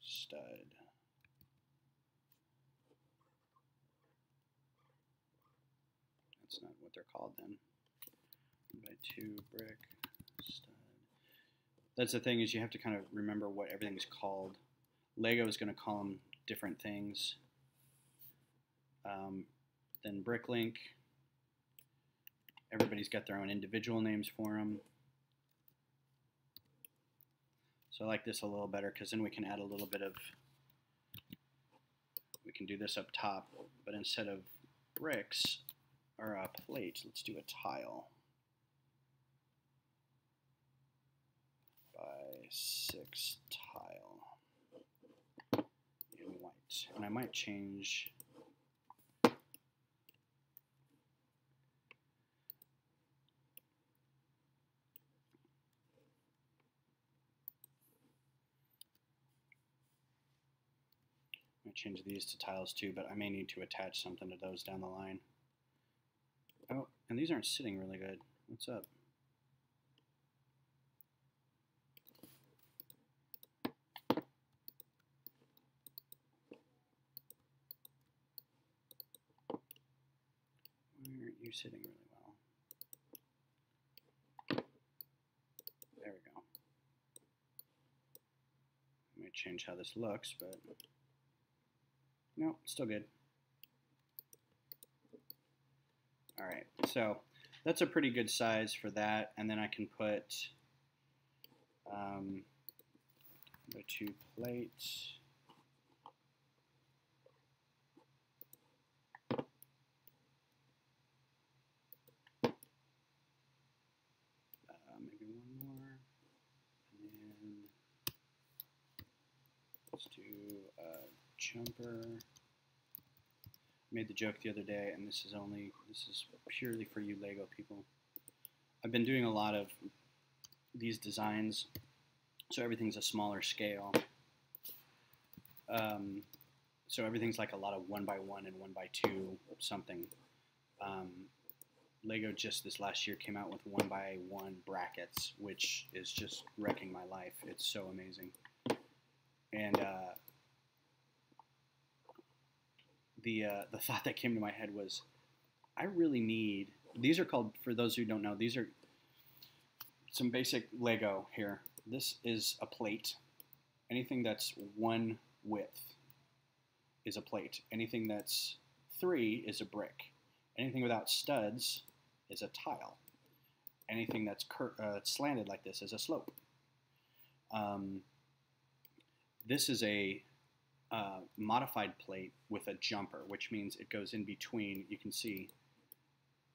stud. That's not what they're called then. 1x2 brick stud. That's the thing, is you have to kind of remember what everything's called. Lego is going to call them different things than Bricklink. Everybody's got their own individual names for them. So I like this a little better because then we can add a little bit of, we can do this up top, but instead of bricks or a plate, let's do a tile. 5x6 tile in white. And I might change these to tiles too, but I may need to attach something to those down the line. Oh, and these aren't sitting really good. What's up? Why aren't you sitting really well? There we go. I might change how this looks, but no, still good. All right, so that's a pretty good size for that, and then I can put the 2 plates. Maybe one more, and then let's do a jumper. Made the joke the other day, and this is purely for you Lego people. I've been doing a lot of these designs, so everything's a smaller scale. So everything's like a lot of 1x1 and 1x2 something. Lego just this last year came out with 1x1 brackets, which is just wrecking my life. It's so amazing. And the thought that came to my head was, I really need, these are called, for those who don't know, these are some basic Lego here. This is a plate. Anything that's 1 width is a plate. Anything that's 3 is a brick. Anything without studs is a tile. Anything that's slanted like this is a slope. This is a modified plate with a jumper, which means it goes in between, you can see,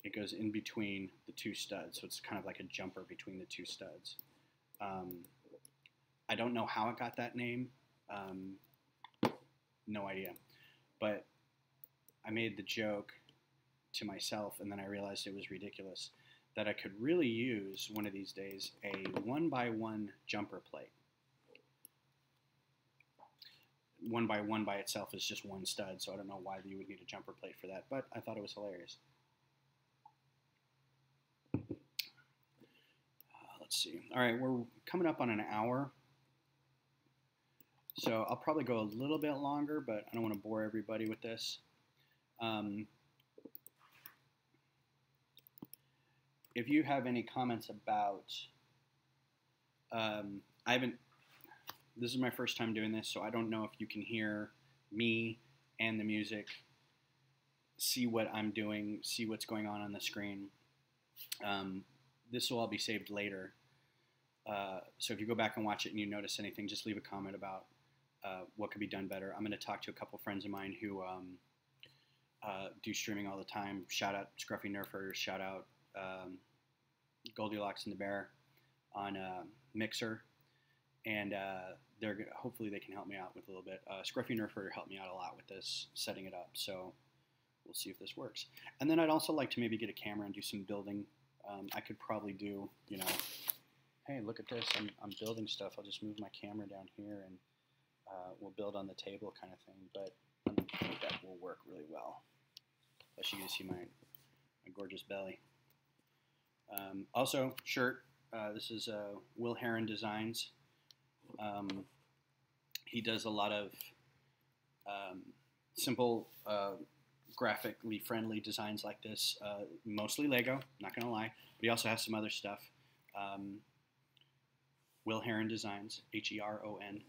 it goes in between the 2 studs, so it's kind of like a jumper between the 2 studs. I don't know how it got that name, no idea, but I made the joke to myself, and then I realized it was ridiculous, that I could really use one of these days a 1x1 jumper plate. 1x1 by itself is just 1 stud, so I don't know why you would need a jumper plate for that, but I thought it was hilarious. Let's see. All right, we're coming up on an hour, so I'll probably go a little bit longer, but I don't want to bore everybody with this. If you have any comments about, this is my first time doing this, so I don't know if you can hear me and the music see what I'm doing, see what's going on the screen. This will all be saved later. So if you go back and watch it and you notice anything, just leave a comment about what could be done better. I'm going to talk to a couple friends of mine who do streaming all the time. Shout out Scruffy Nerfers. Shout out Goldilocks and the Bear on Mixer. And hopefully they can help me out with a little bit. Scruffy Nerfer helped me out a lot with this, setting it up. So we'll see if this works. And then I'd also like to maybe get a camera and do some building. I could probably do, hey, look at this. I'm building stuff. I'll just move my camera down here and we'll build on the table kind of thing. But I don't think that will work really well. Unless you can see my gorgeous belly. Also, shirt. This is Will Heron Designs. He does a lot of simple, graphically friendly designs like this, mostly Lego, not going to lie, but he also has some other stuff. Will Heron Designs, Heron.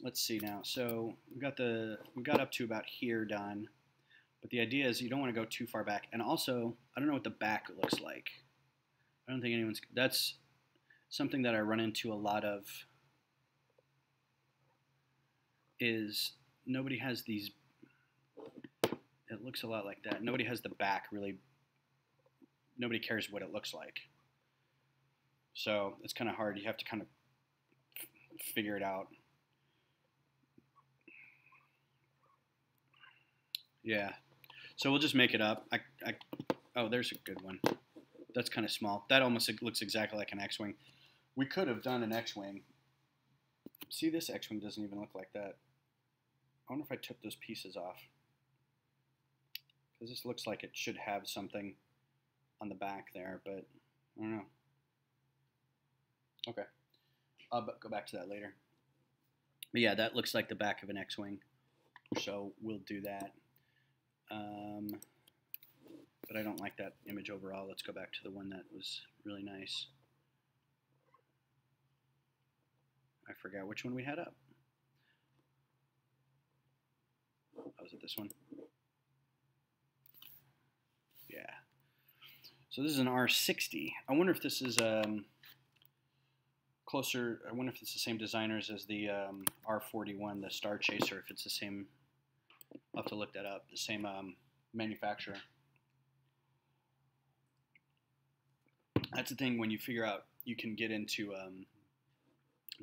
Let's see now. So we got up to about here done, but the idea is you don't want to go too far back. And also, I don't know what the back looks like. I don't think that's something that I run into a lot of, is nobody has these, it looks a lot like that. Nobody has the back really, nobody cares what it looks like. So it's kind of hard. You have to kind of figure it out. Yeah. So we'll just make it up. Oh, there's a good one. That's kind of small. That almost looks exactly like an X-Wing. We could have done an X-Wing. See, this X-Wing doesn't even look like that. I wonder if I took those pieces off. Because this looks like it should have something on the back there, but I don't know. Okay. I'll go back to that later. But yeah, that looks like the back of an X-Wing. So we'll do that. But I don't like that image overall. Let's go back to the one that was really nice. I forgot which one we had up. Oh, was it this one? Yeah. So this is an R60. I wonder if this is closer. I wonder if it's the same designers as the R41, the Star Chaser. If it's the same, I'll have to look that up. The same manufacturer. That's the thing when you figure out you can get into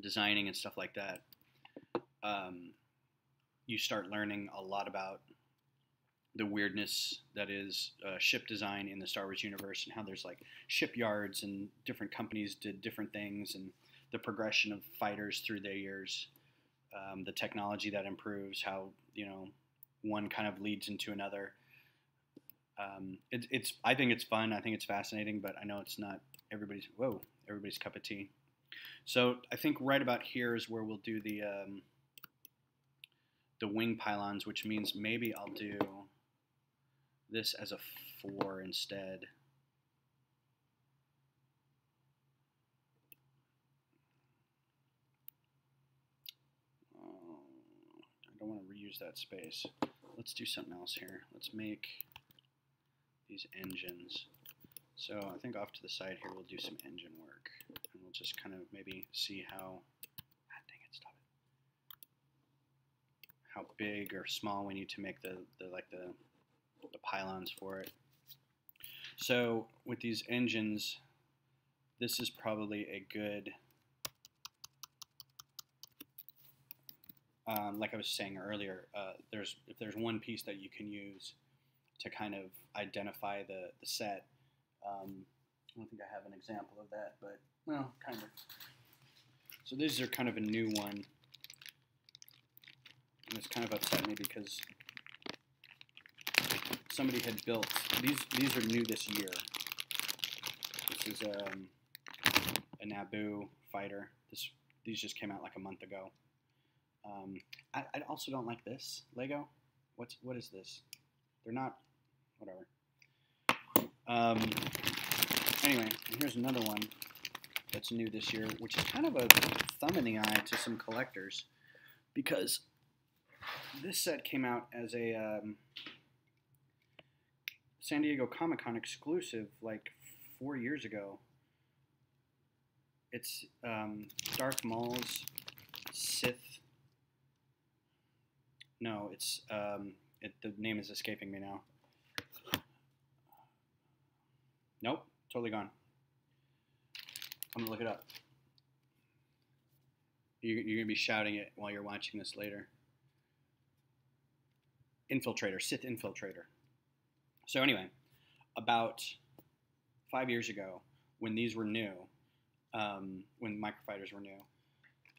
designing and stuff like that. You start learning a lot about the weirdness that is ship design in the Star Wars universe, and how there's like shipyards and different companies did different things, and the progression of fighters through their years, the technology that improves, how one kind of leads into another. I think it's fun. I think it's fascinating, but I know it's not everybody's cup of tea. So I think right about here is where we'll do the wing pylons, which means maybe I'll do this as a 4 instead. I don't want to reuse that space. Let's do something else here. Let's make these engines. So I think off to the side here we'll do some engine work, and we'll just kind of maybe see how how big or small we need to make the pylons for it. So with these engines, this is probably a good, like I was saying earlier, if there's one piece that you can use to kind of identify the set. I don't think I have an example of that, but, well, kind of. So these are kind of a new one. And it's kind of upset me because somebody had built, these are new this year. This is a Naboo fighter. These just came out like a month ago. I also don't like this Lego. What is this? They're not, whatever. Anyway, here's another one that's new this year, which is kind of a thumb in the eye to some collectors, because this set came out as a San Diego Comic-Con exclusive like 4 years ago. It's Darth Maul's Sith. No, it's the name is escaping me now. Nope, totally gone. I'm gonna look it up. You're gonna be shouting it while you're watching this later. Infiltrator, Sith Infiltrator. So anyway, about 5 years ago, when these were new, when Microfighters were new,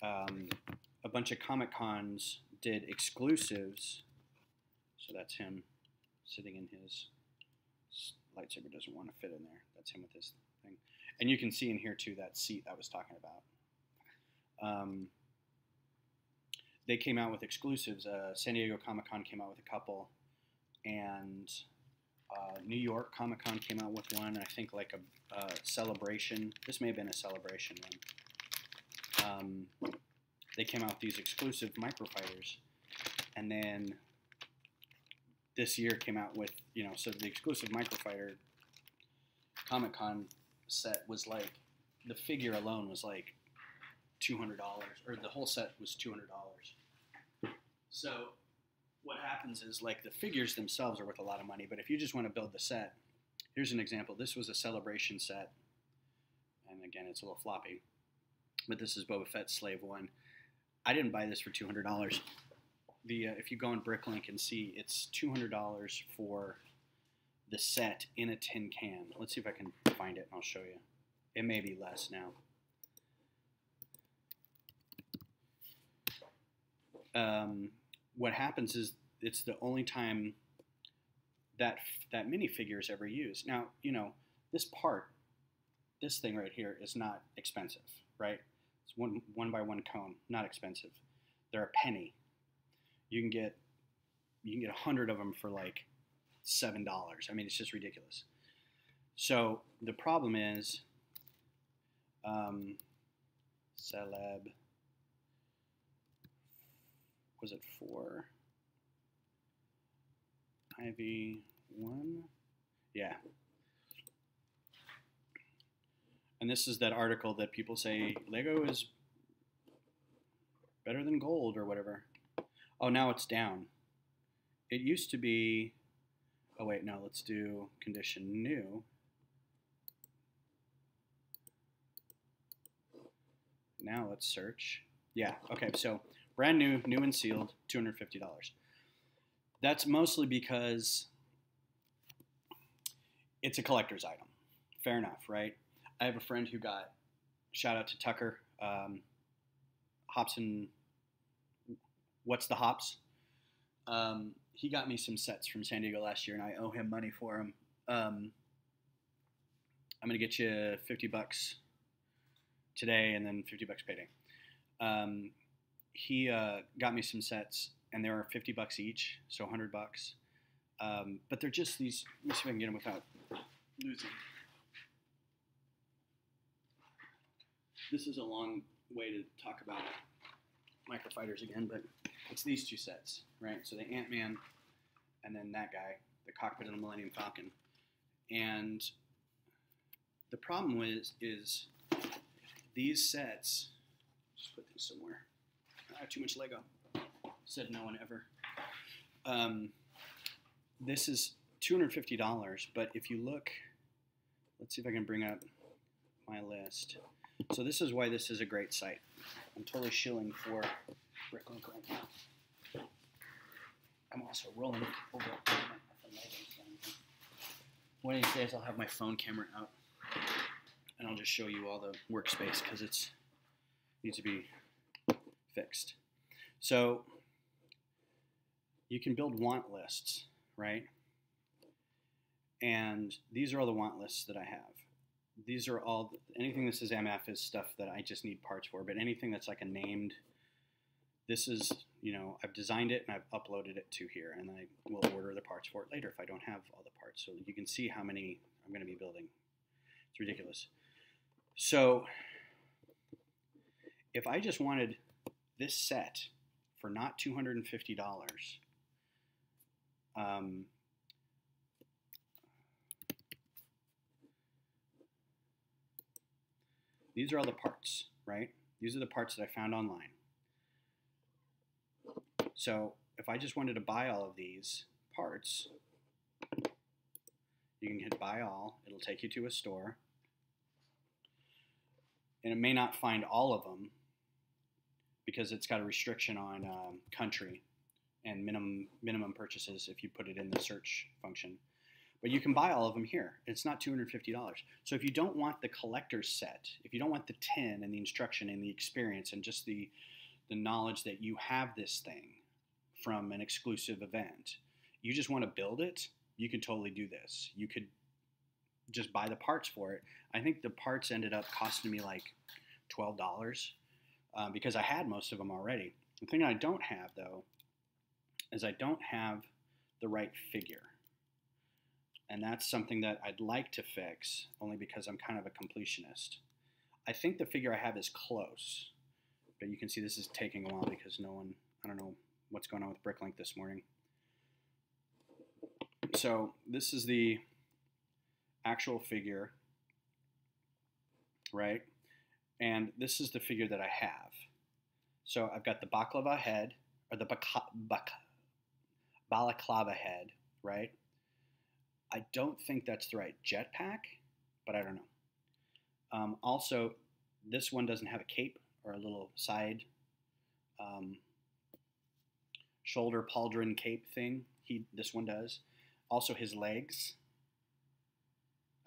a bunch of Comic Cons did exclusives. So that's him sitting in his lightsaber. Doesn't want to fit in there. That's him with his thing. And you can see in here too that seat I was talking about. They came out with exclusives. San Diego Comic Con came out with a couple, and New York Comic Con came out with one. I think like a celebration. This may have been a celebration one. They came out with these exclusive Microfighters, and then this year came out with, so the exclusive Microfighter Comic Con set was like, the figure alone was like $200, or the whole set was $200. So what happens is, like, the figures themselves are worth a lot of money, but if you just want to build the set, here's an example. This was a celebration set, and again, it's a little floppy, but this is Boba Fett's Slave One. I didn't buy this for $200. If you go on Bricklink and see, it's $200 for the set in a tin can. Let's see if I can find it and I'll show you. It may be less now. What happens is it's the only time that minifigure is ever used. Now, this thing right here is not expensive, right? It's one by one cone, not expensive. They're a penny. You can get 100 of them for like $7. I mean, it's just ridiculous. So the problem is, Celeb, was it 4? Ivy 1? Yeah. And this is that article that people say Lego is better than gold or whatever. Oh, now it's down. It used to be, oh wait, no, let's do condition new. Now let's search. Yeah, okay, so brand new, new and sealed, $250. That's mostly because it's a collector's item. Fair enough, right? I have a friend who got, shout out to Tucker, Hobson, What's the Hops? He got me some sets from San Diego last year, and I owe him money for them. I'm going to get you $50 today and then $50 payday. He got me some sets, and they were $50 each, so $100. But they're just these. Let me see if I can get them without losing. This is a long way to talk about Microfighters again, but it's these two sets, right? So the Ant-Man and then that guy, the cockpit of the Millennium Falcon. And the problem is these sets, just put these somewhere. Too much Lego. Said no one ever. This is $250, but if you look, let's see if I can bring up my list. So this is why this is a great site. I'm totally shilling for Bricklink right now. I'm also rolling over one of these days I'll have my phone camera out and I'll just show you all the workspace because it needs to be fixed. So you can build want lists, right? And these are all the want lists that I have. These are all, anything that says MF is stuff that I just need parts for, but anything that's like a named, this is, I've designed it and I've uploaded it to here, and I will order the parts for it later if I don't have all the parts. So you can see how many I'm going to be building. It's ridiculous. So if I just wanted this set for not $250. These are all the parts, right? These are the parts that I found online. So if I just wanted to buy all of these parts, you can hit buy all. It'll take you to a store. And it may not find all of them because it's got a restriction on country and minimum purchases if you put it in the search function. But you can buy all of them here. It's not $250. So if you don't want the collector's set, if you don't want the tin and the instruction and the experience and just the knowledge that you have this thing from an exclusive event, you just want to build it, you can totally do this. You could just buy the parts for it. I think the parts ended up costing me like $12 because I had most of them already. The thing I don't have, though, is I don't have the right figure. And that's something that I'd like to fix, only because I'm kind of a completionist. I think the figure I have is close, but you can see this is taking a while because no one, I don't know what's going on with Bricklink this morning. So this is the actual figure, right? And this is the figure that I have. So I've got the baklava head, or the balaclava head, right? I don't think that's the right jetpack, but I don't know. Also, this one doesn't have a cape or a little side shoulder pauldron cape thing. This one does. Also, his legs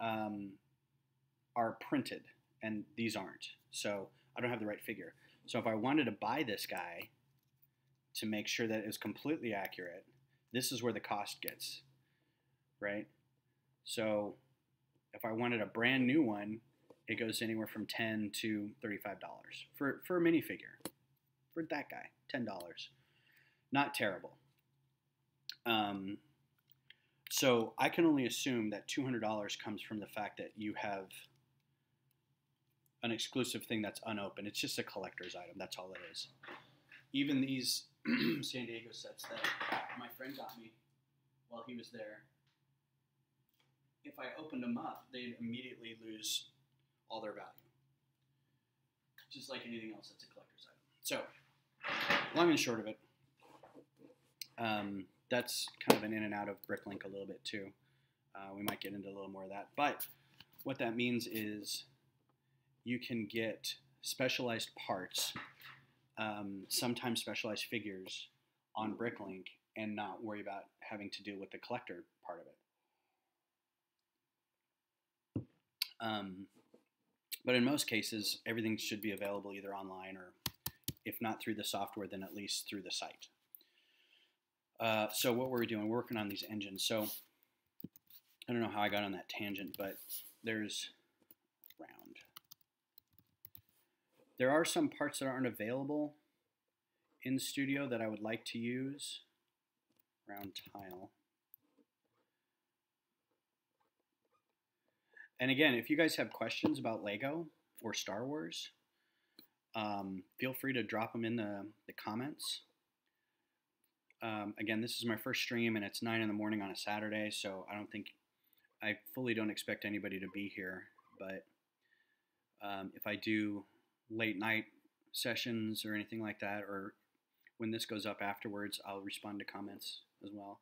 are printed, and these aren't. So I don't have the right figure. So if I wanted to buy this guy to make sure that it's completely accurate, this is where the cost gets, right? So if I wanted a brand new one, it goes anywhere from $10 to $35 for a minifigure. For that guy, $10. Not terrible. So I can only assume that $200 comes from the fact that you have an exclusive thing that's unopened. It's just a collector's item. That's all it is. Even these San Diego sets that my friend got me while he was there, if I opened them up, they'd immediately lose all their value. Just like anything else that's a collector's item. So, long and short of it, that's kind of an in and out of Bricklink a little bit too. We might get into a little more of that. But what that means is you can get specialized parts, sometimes specialized figures on Bricklink and not worry about having to deal with the collector part of it. But in most cases, everything should be available either online or, if not through the software, then at least through the site. So what were we doing? We're working on these engines. So I don't know how I got on that tangent, but there's round. There are some parts that aren't available in Studio that I would like to use. Round tile. And again, if you guys have questions about Lego or Star Wars, feel free to drop them in the comments. Again, this is my first stream, and it's 9 in the morning on a Saturday, so I fully don't expect anybody to be here. But if I do late night sessions or anything like that, or when this goes up afterwards, I'll respond to comments as well.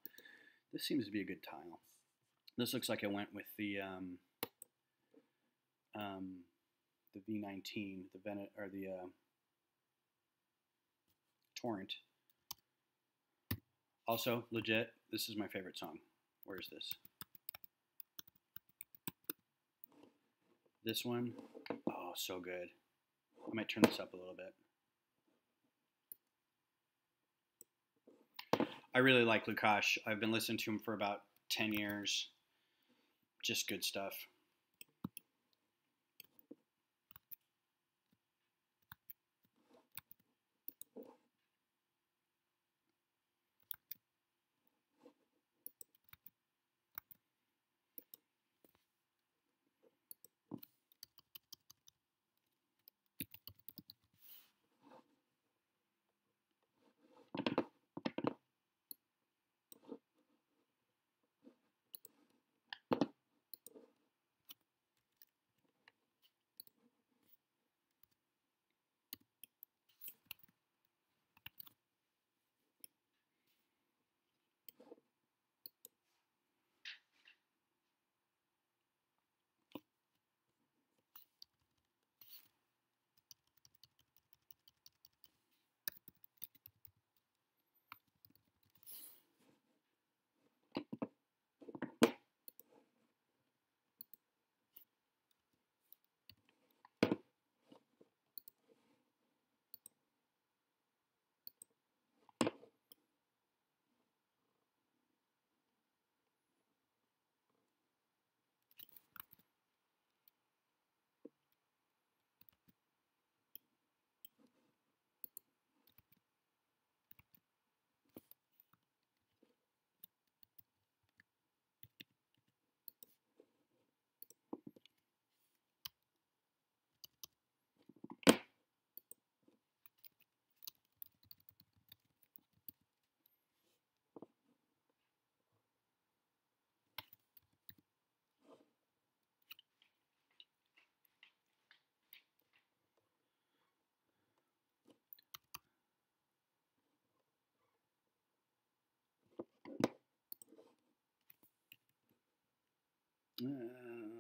This seems to be a good tile. This looks like I went with the V19, the Torrent. Also, legit, this is my favorite song. Where is this? This one, oh, so good. I might turn this up a little bit. I really like Lukash. I've been listening to him for about 10 years. Just good stuff.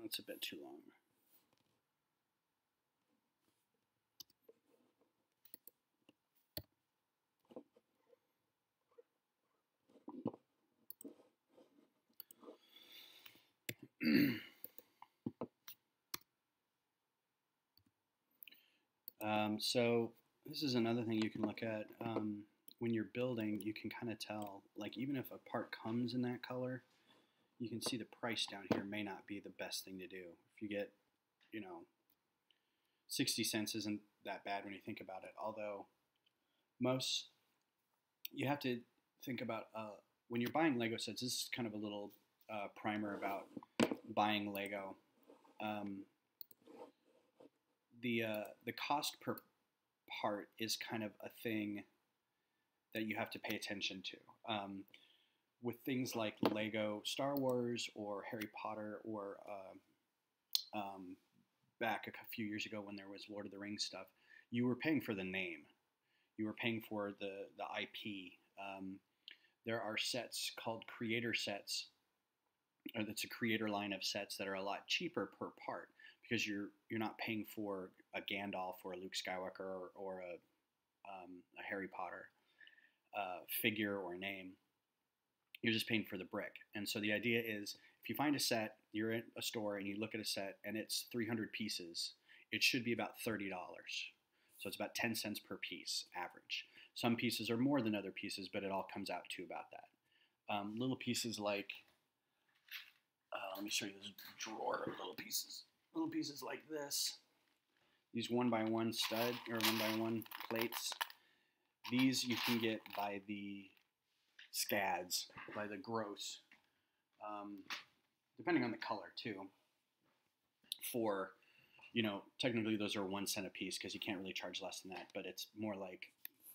It's a bit too long. So this is another thing you can look at. When you're building, you can kind of tell, like even if a part comes in that color, you can see the price down here may not be the best thing to do. If you get, 60 cents isn't that bad when you think about it. Although you have to think about when you're buying Lego sets. This is kind of a little primer about buying Lego. The cost per part is kind of a thing that you have to pay attention to. With things like Lego Star Wars or Harry Potter or back a few years ago when there was Lord of the Rings stuff, you were paying for the name. You were paying for the IP. There are sets called creator sets, or that's a creator line of sets that are a lot cheaper per part because you're not paying for a Gandalf or a Luke Skywalker or a Harry Potter figure or name. You're just paying for the brick. And so the idea is, if you find a set, you're in a store and you look at a set and it's 300 pieces, it should be about $30. So it's about 10 cents per piece average. Some pieces are more than other pieces, but it all comes out to about that. Little pieces like, let me show you this drawer of little pieces. Little pieces like this. These 1x1 stud or 1x1 plates. These you can get by the scads, by the gross, depending on the color too. For, technically those are 1 cent a piece because you can't really charge less than that, but it's more like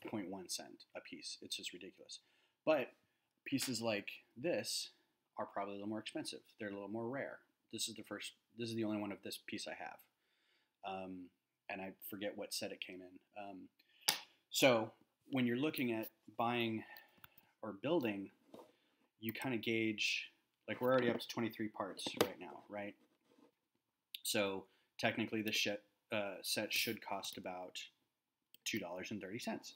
0.1 cent a piece. It's just ridiculous. But pieces like this are probably a little more expensive. They're a little more rare. This is the only one of this piece I have. And I forget what set it came in. So when you're looking at buying or building, you kind of gauge, like we're already up to 23 parts right now, right? So technically this set should cost about $2.30.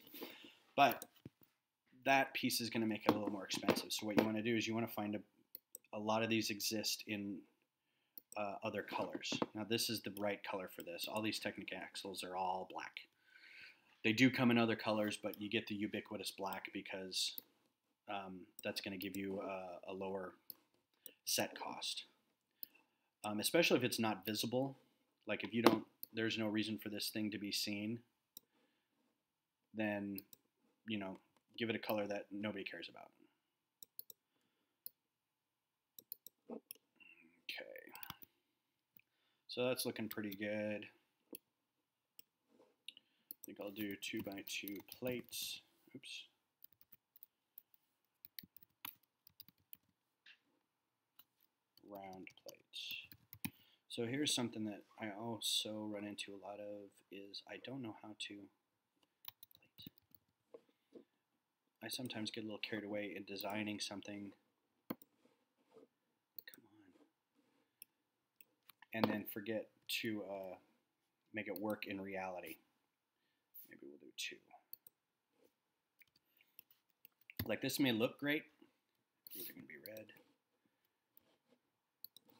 But that piece is going to make it a little more expensive. So what you want to do is you want to find a lot of these exist in other colors. Now this is the right color for this. All these Technic axles are all black. They do come in other colors, but you get the ubiquitous black because that's going to give you a lower set cost. Especially if it's not visible. Like if there's no reason for this thing to be seen, then, give it a color that nobody cares about. Okay. So that's looking pretty good. I think I'll do 2x2 plates. Oops. Round plates. So here's something that I also run into a lot of is I don't know how to plate. I sometimes get a little carried away in designing something. Come on. And then forget to make it work in reality. Maybe we'll do 2. Like this may look great. These are going to be red.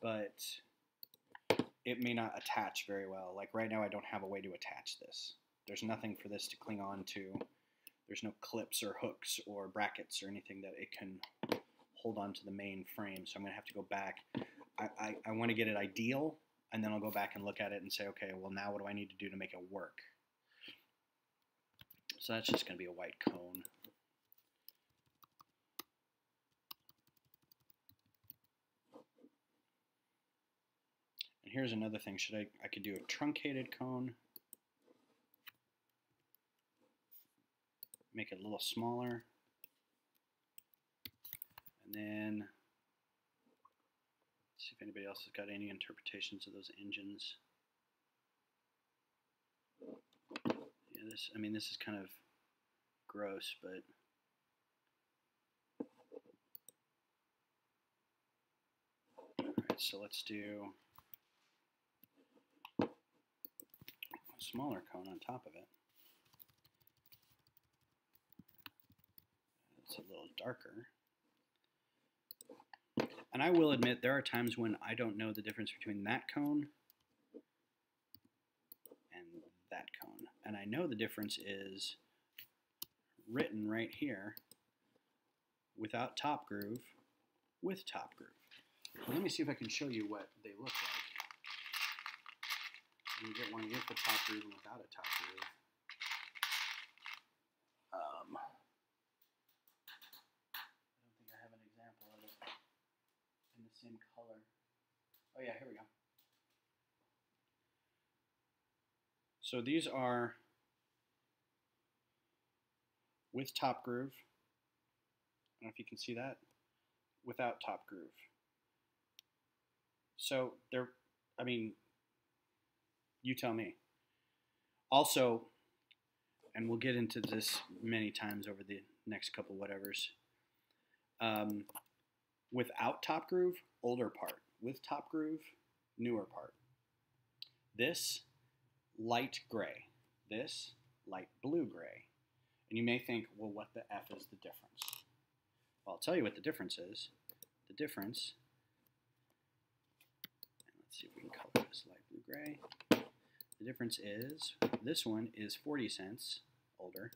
But it may not attach very well. Like right now I don't have a way to attach this. There's nothing for this to cling on to. There's no clips or hooks or brackets or anything that it can hold on to the main frame. So I'm going to have to go back. I want to get it ideal, and then I'll go back and look at it and say, okay, well now what do I need to do to make it work? So that's just going to be a white cone. And here's another thing. I could do a truncated cone. Make it a little smaller. And then see if anybody else has got any interpretations of those engines. Yeah, this is kind of gross, but alright, so let's do a smaller cone on top of it. It's a little darker. And I will admit there are times when I don't know the difference between that cone and that cone. And I know the difference is written right here without top groove, with top groove. Well, let me see if I can show you what they look like. You get one with the top groove and without a top groove. I don't think I have an example of it in the same color. Oh yeah, here we go. So these are with top groove. I don't know if you can see that. Without top groove. So they're, I mean, you tell me. Also, and we'll get into this many times over the next couple whatevers. Without top groove, older part. With top groove, newer part. This, light gray. This, light blue gray. And you may think, well, what the F is the difference? Well, I'll tell you what the difference is. The difference, and let's see if we can color this light blue gray. The difference is, this one is 40 cents older.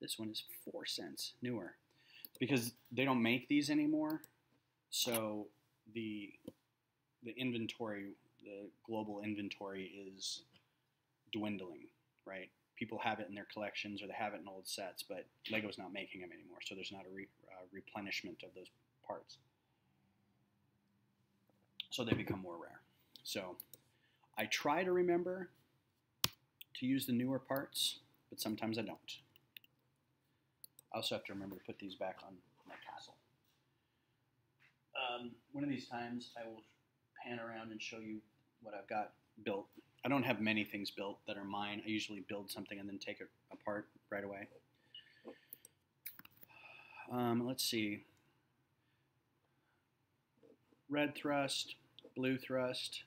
This one is 4 cents newer. Because they don't make these anymore, so the inventory, the global inventory is dwindling, right? People have it in their collections or they have it in old sets, but Lego's not making them anymore, so there's not a replenishment of those parts. So they become more rare. So I try to remember to use the newer parts, but sometimes I don't. I also have to remember to put these back on my castle. One of these times I will pan around and show you what I've got built. I don't have many things built that are mine. I usually build something and then take it apart right away. Let's see. Red thrust, blue thrust.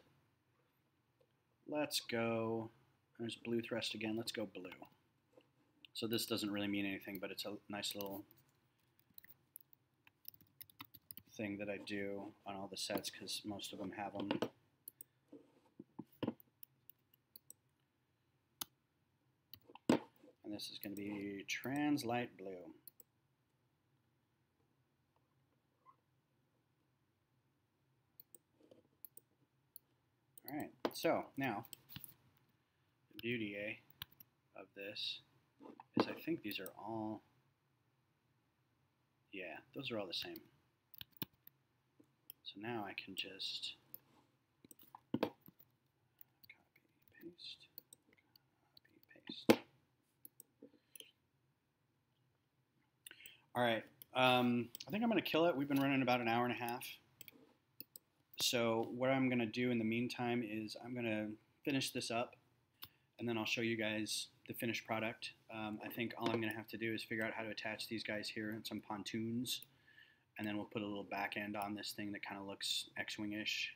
Let's go. There's blue thrust again. Let's go blue. So this doesn't really mean anything, but it's a nice little thing that I do on all the sets because most of them have them. And this is going to be trans light blue. All right, so now the beauty of this is I think these are all, yeah, those are all the same. So now I can just copy, paste, copy, paste. All right, I think I'm going to kill it. We've been running about an hour and a half. So what I'm going to do in the meantime is I'm going to finish this up, and then I'll show you guys the finished product. I think all I'm going to have to do is figure out how to attach these guys here and some pontoons, and then we'll put a little back end on this thing that kind of looks X-Wing-ish.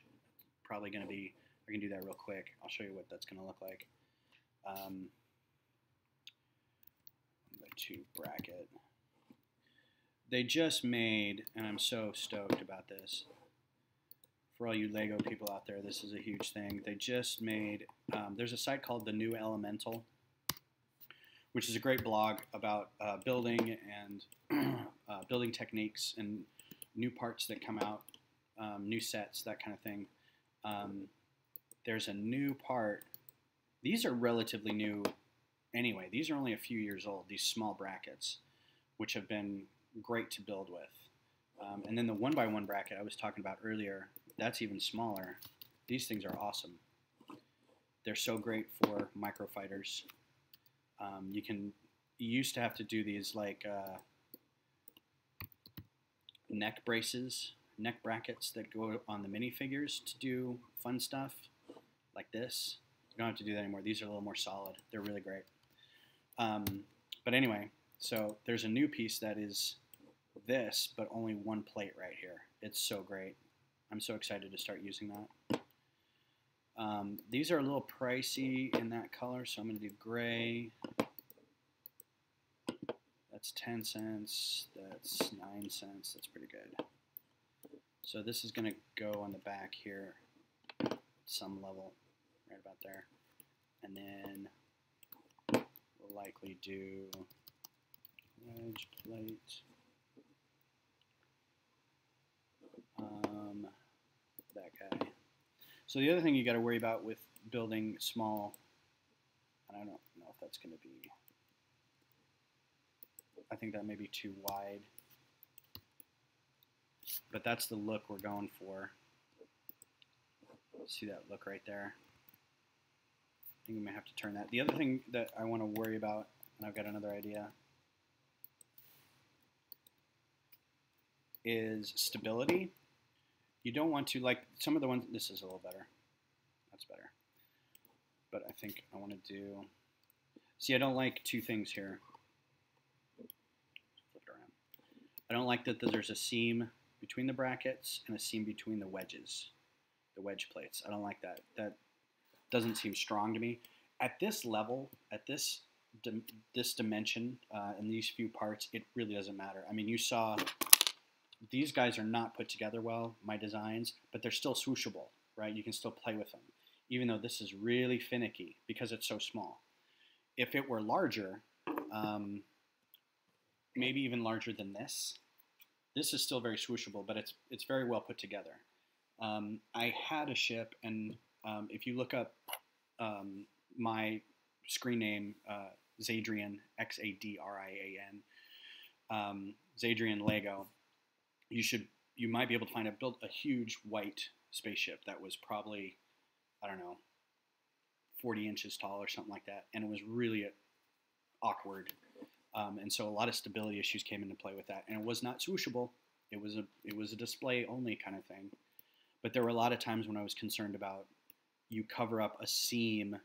Probably going to be, I can do that real quick. I'll show you what that's going to look like. 1x2 bracket. They just made, and I'm so stoked about this, for all you Lego people out there, this is a huge thing. They just made, there's a site called The New Elemental, which is a great blog about building and building techniques and new parts that come out, new sets, that kind of thing. There's a new part. These are relatively new anyway. These are only a few years old, these small brackets, which have been great to build with. And then the 1x1 bracket I was talking about earlier, that's even smaller. These things are awesome. They're so great for microfighters. You used to have to do these like neck braces, neck brackets that go on the minifigures to do fun stuff like this. You don't have to do that anymore. These are a little more solid. They're really great. But anyway, so there's a new piece that is this, but only one plate right here. It's so great. I'm so excited to start using that. These are a little pricey in that color, so I'm going to do gray. That's 10 cents. That's 9 cents. That's pretty good. So this is going to go on the back here at some level, right about there. And then we'll likely do wedge plate. That guy. So the other thing you got to worry about with building small, and I don't know if that's going to be, I think that may be too wide, but that's the look we're going for. See that look right there? I think we may have to turn that. The other thing that I want to worry about, and I've got another idea, is stability. You don't want to, like some of the ones, this is a little better. That's better. But I think I want to do, see, I don't like two things here. Flip it around. I don't like that there's a seam between the brackets and a seam between the wedges, the wedge plates. I don't like that. That doesn't seem strong to me. At this level, at this dimension, in these few parts, it really doesn't matter. I mean, you saw these guys are not put together well, my designs, but they're still swooshable, right? You can still play with them, even though this is really finicky because it's so small. If it were larger, maybe even larger than this is still very swooshable, but it's very well put together. I had a ship, and if you look up my screen name, Zadrian, Xadrian, Zadrian Lego, you might be able to find I built a huge white spaceship that was probably, I don't know, 40 inches tall or something like that, and it was really awkward. And so a lot of stability issues came into play with that, and it was not swooshable. It was a display only kind of thing. But there were a lot of times when I was concerned about you cover up a seam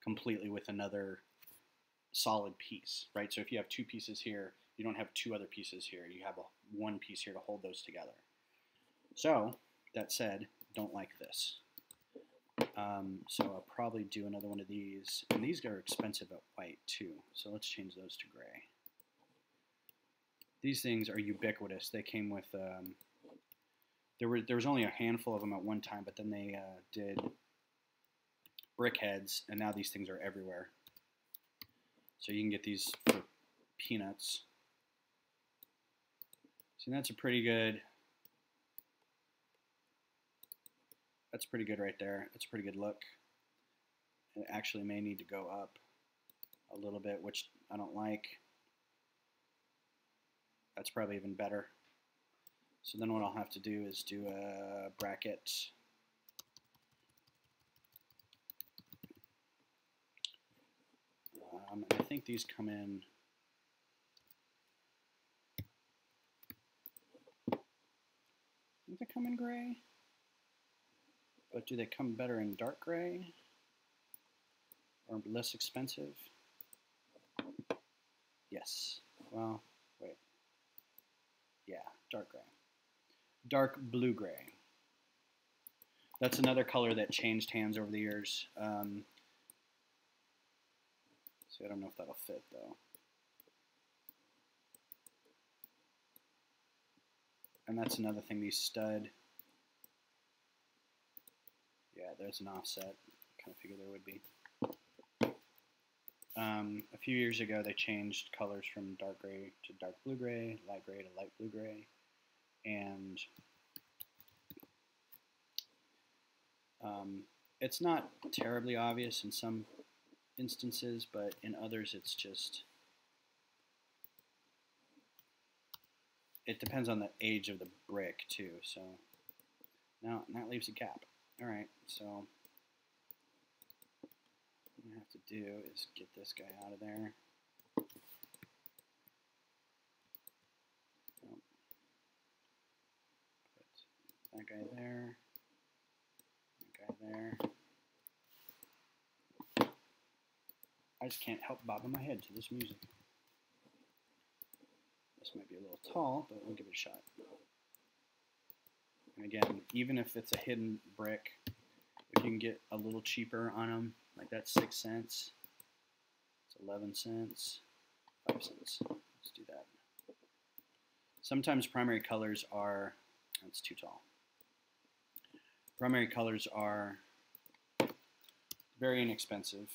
completely with another solid piece, right? So if you have two pieces here, you don't have two other pieces here. You have one piece here to hold those together. So that said, don't like this. So I'll probably do another one of these. And these are expensive at white too. So let's change those to gray. These things are ubiquitous. They came with, there was only a handful of them at one time, but then they did brick heads, and now these things are everywhere. So you can get these for peanuts. So that's pretty good right there. That's a pretty good look. It actually may need to go up a little bit, which I don't like. That's probably even better. So then what I'll have to do is do a bracket. I think these come in. I think they come in gray. But do they come better in dark gray? Or less expensive? Yes. Well, wait. Yeah, dark gray. Dark blue gray. That's another color that changed hands over the years. So I don't know if that'll fit though. And that's another thing, these stud. Yeah, there's an offset. Kind of figured there would be. A few years ago, they changed colors from dark gray to dark blue gray to light blue gray. And it's not terribly obvious in some instances, but in others it's just, it depends on the age of the brick too. So now that leaves a gap. Alright, so what I have to do is get this guy out of there. Put that guy there, that guy there. I just can't help bobbing my head to this music. This might be a little tall, but we'll give it a shot. And again, even if it's a hidden brick, if you can get a little cheaper on them, like that's 6 cents, it's 11 cents, 5 cents. Let's do that. Sometimes primary colors are, that's too tall. Primary colors are very inexpensive.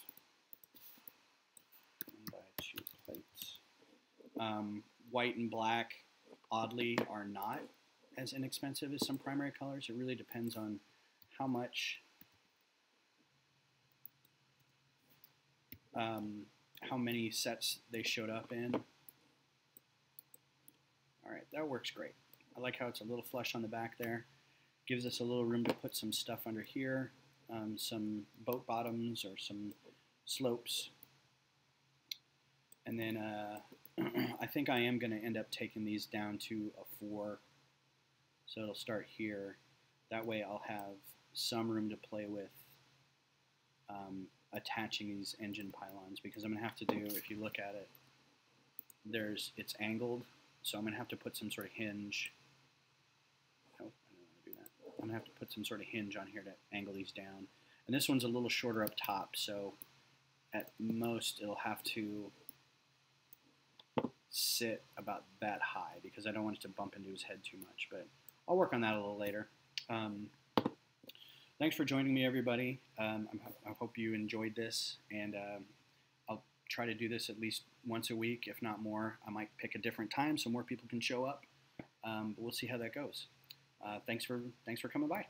Buy 2 plates. White and black, oddly, are not as inexpensive as some primary colors. It really depends on how much, how many sets they showed up in. All right, that works great. I like how it's a little flush on the back there. Gives us a little room to put some stuff under here, some boat bottoms or some slopes. And then I think I am going to end up taking these down to a 4. So it'll start here. That way I'll have some room to play with attaching these engine pylons, because I'm going to have to do, if you look at it, it's angled. So I'm going to have to put some sort of hinge. Oh, I don't want to do that. I'm going to have to put some sort of hinge on here to angle these down. And this one's a little shorter up top, so at most it'll have to sit about that high, because I don't want it to bump into his head too much. But I'll work on that a little later. Thanks for joining me, everybody. I hope you enjoyed this, and I'll try to do this at least once a week, if not more. I might pick a different time so more people can show up, but we'll see how that goes. Thanks for coming by.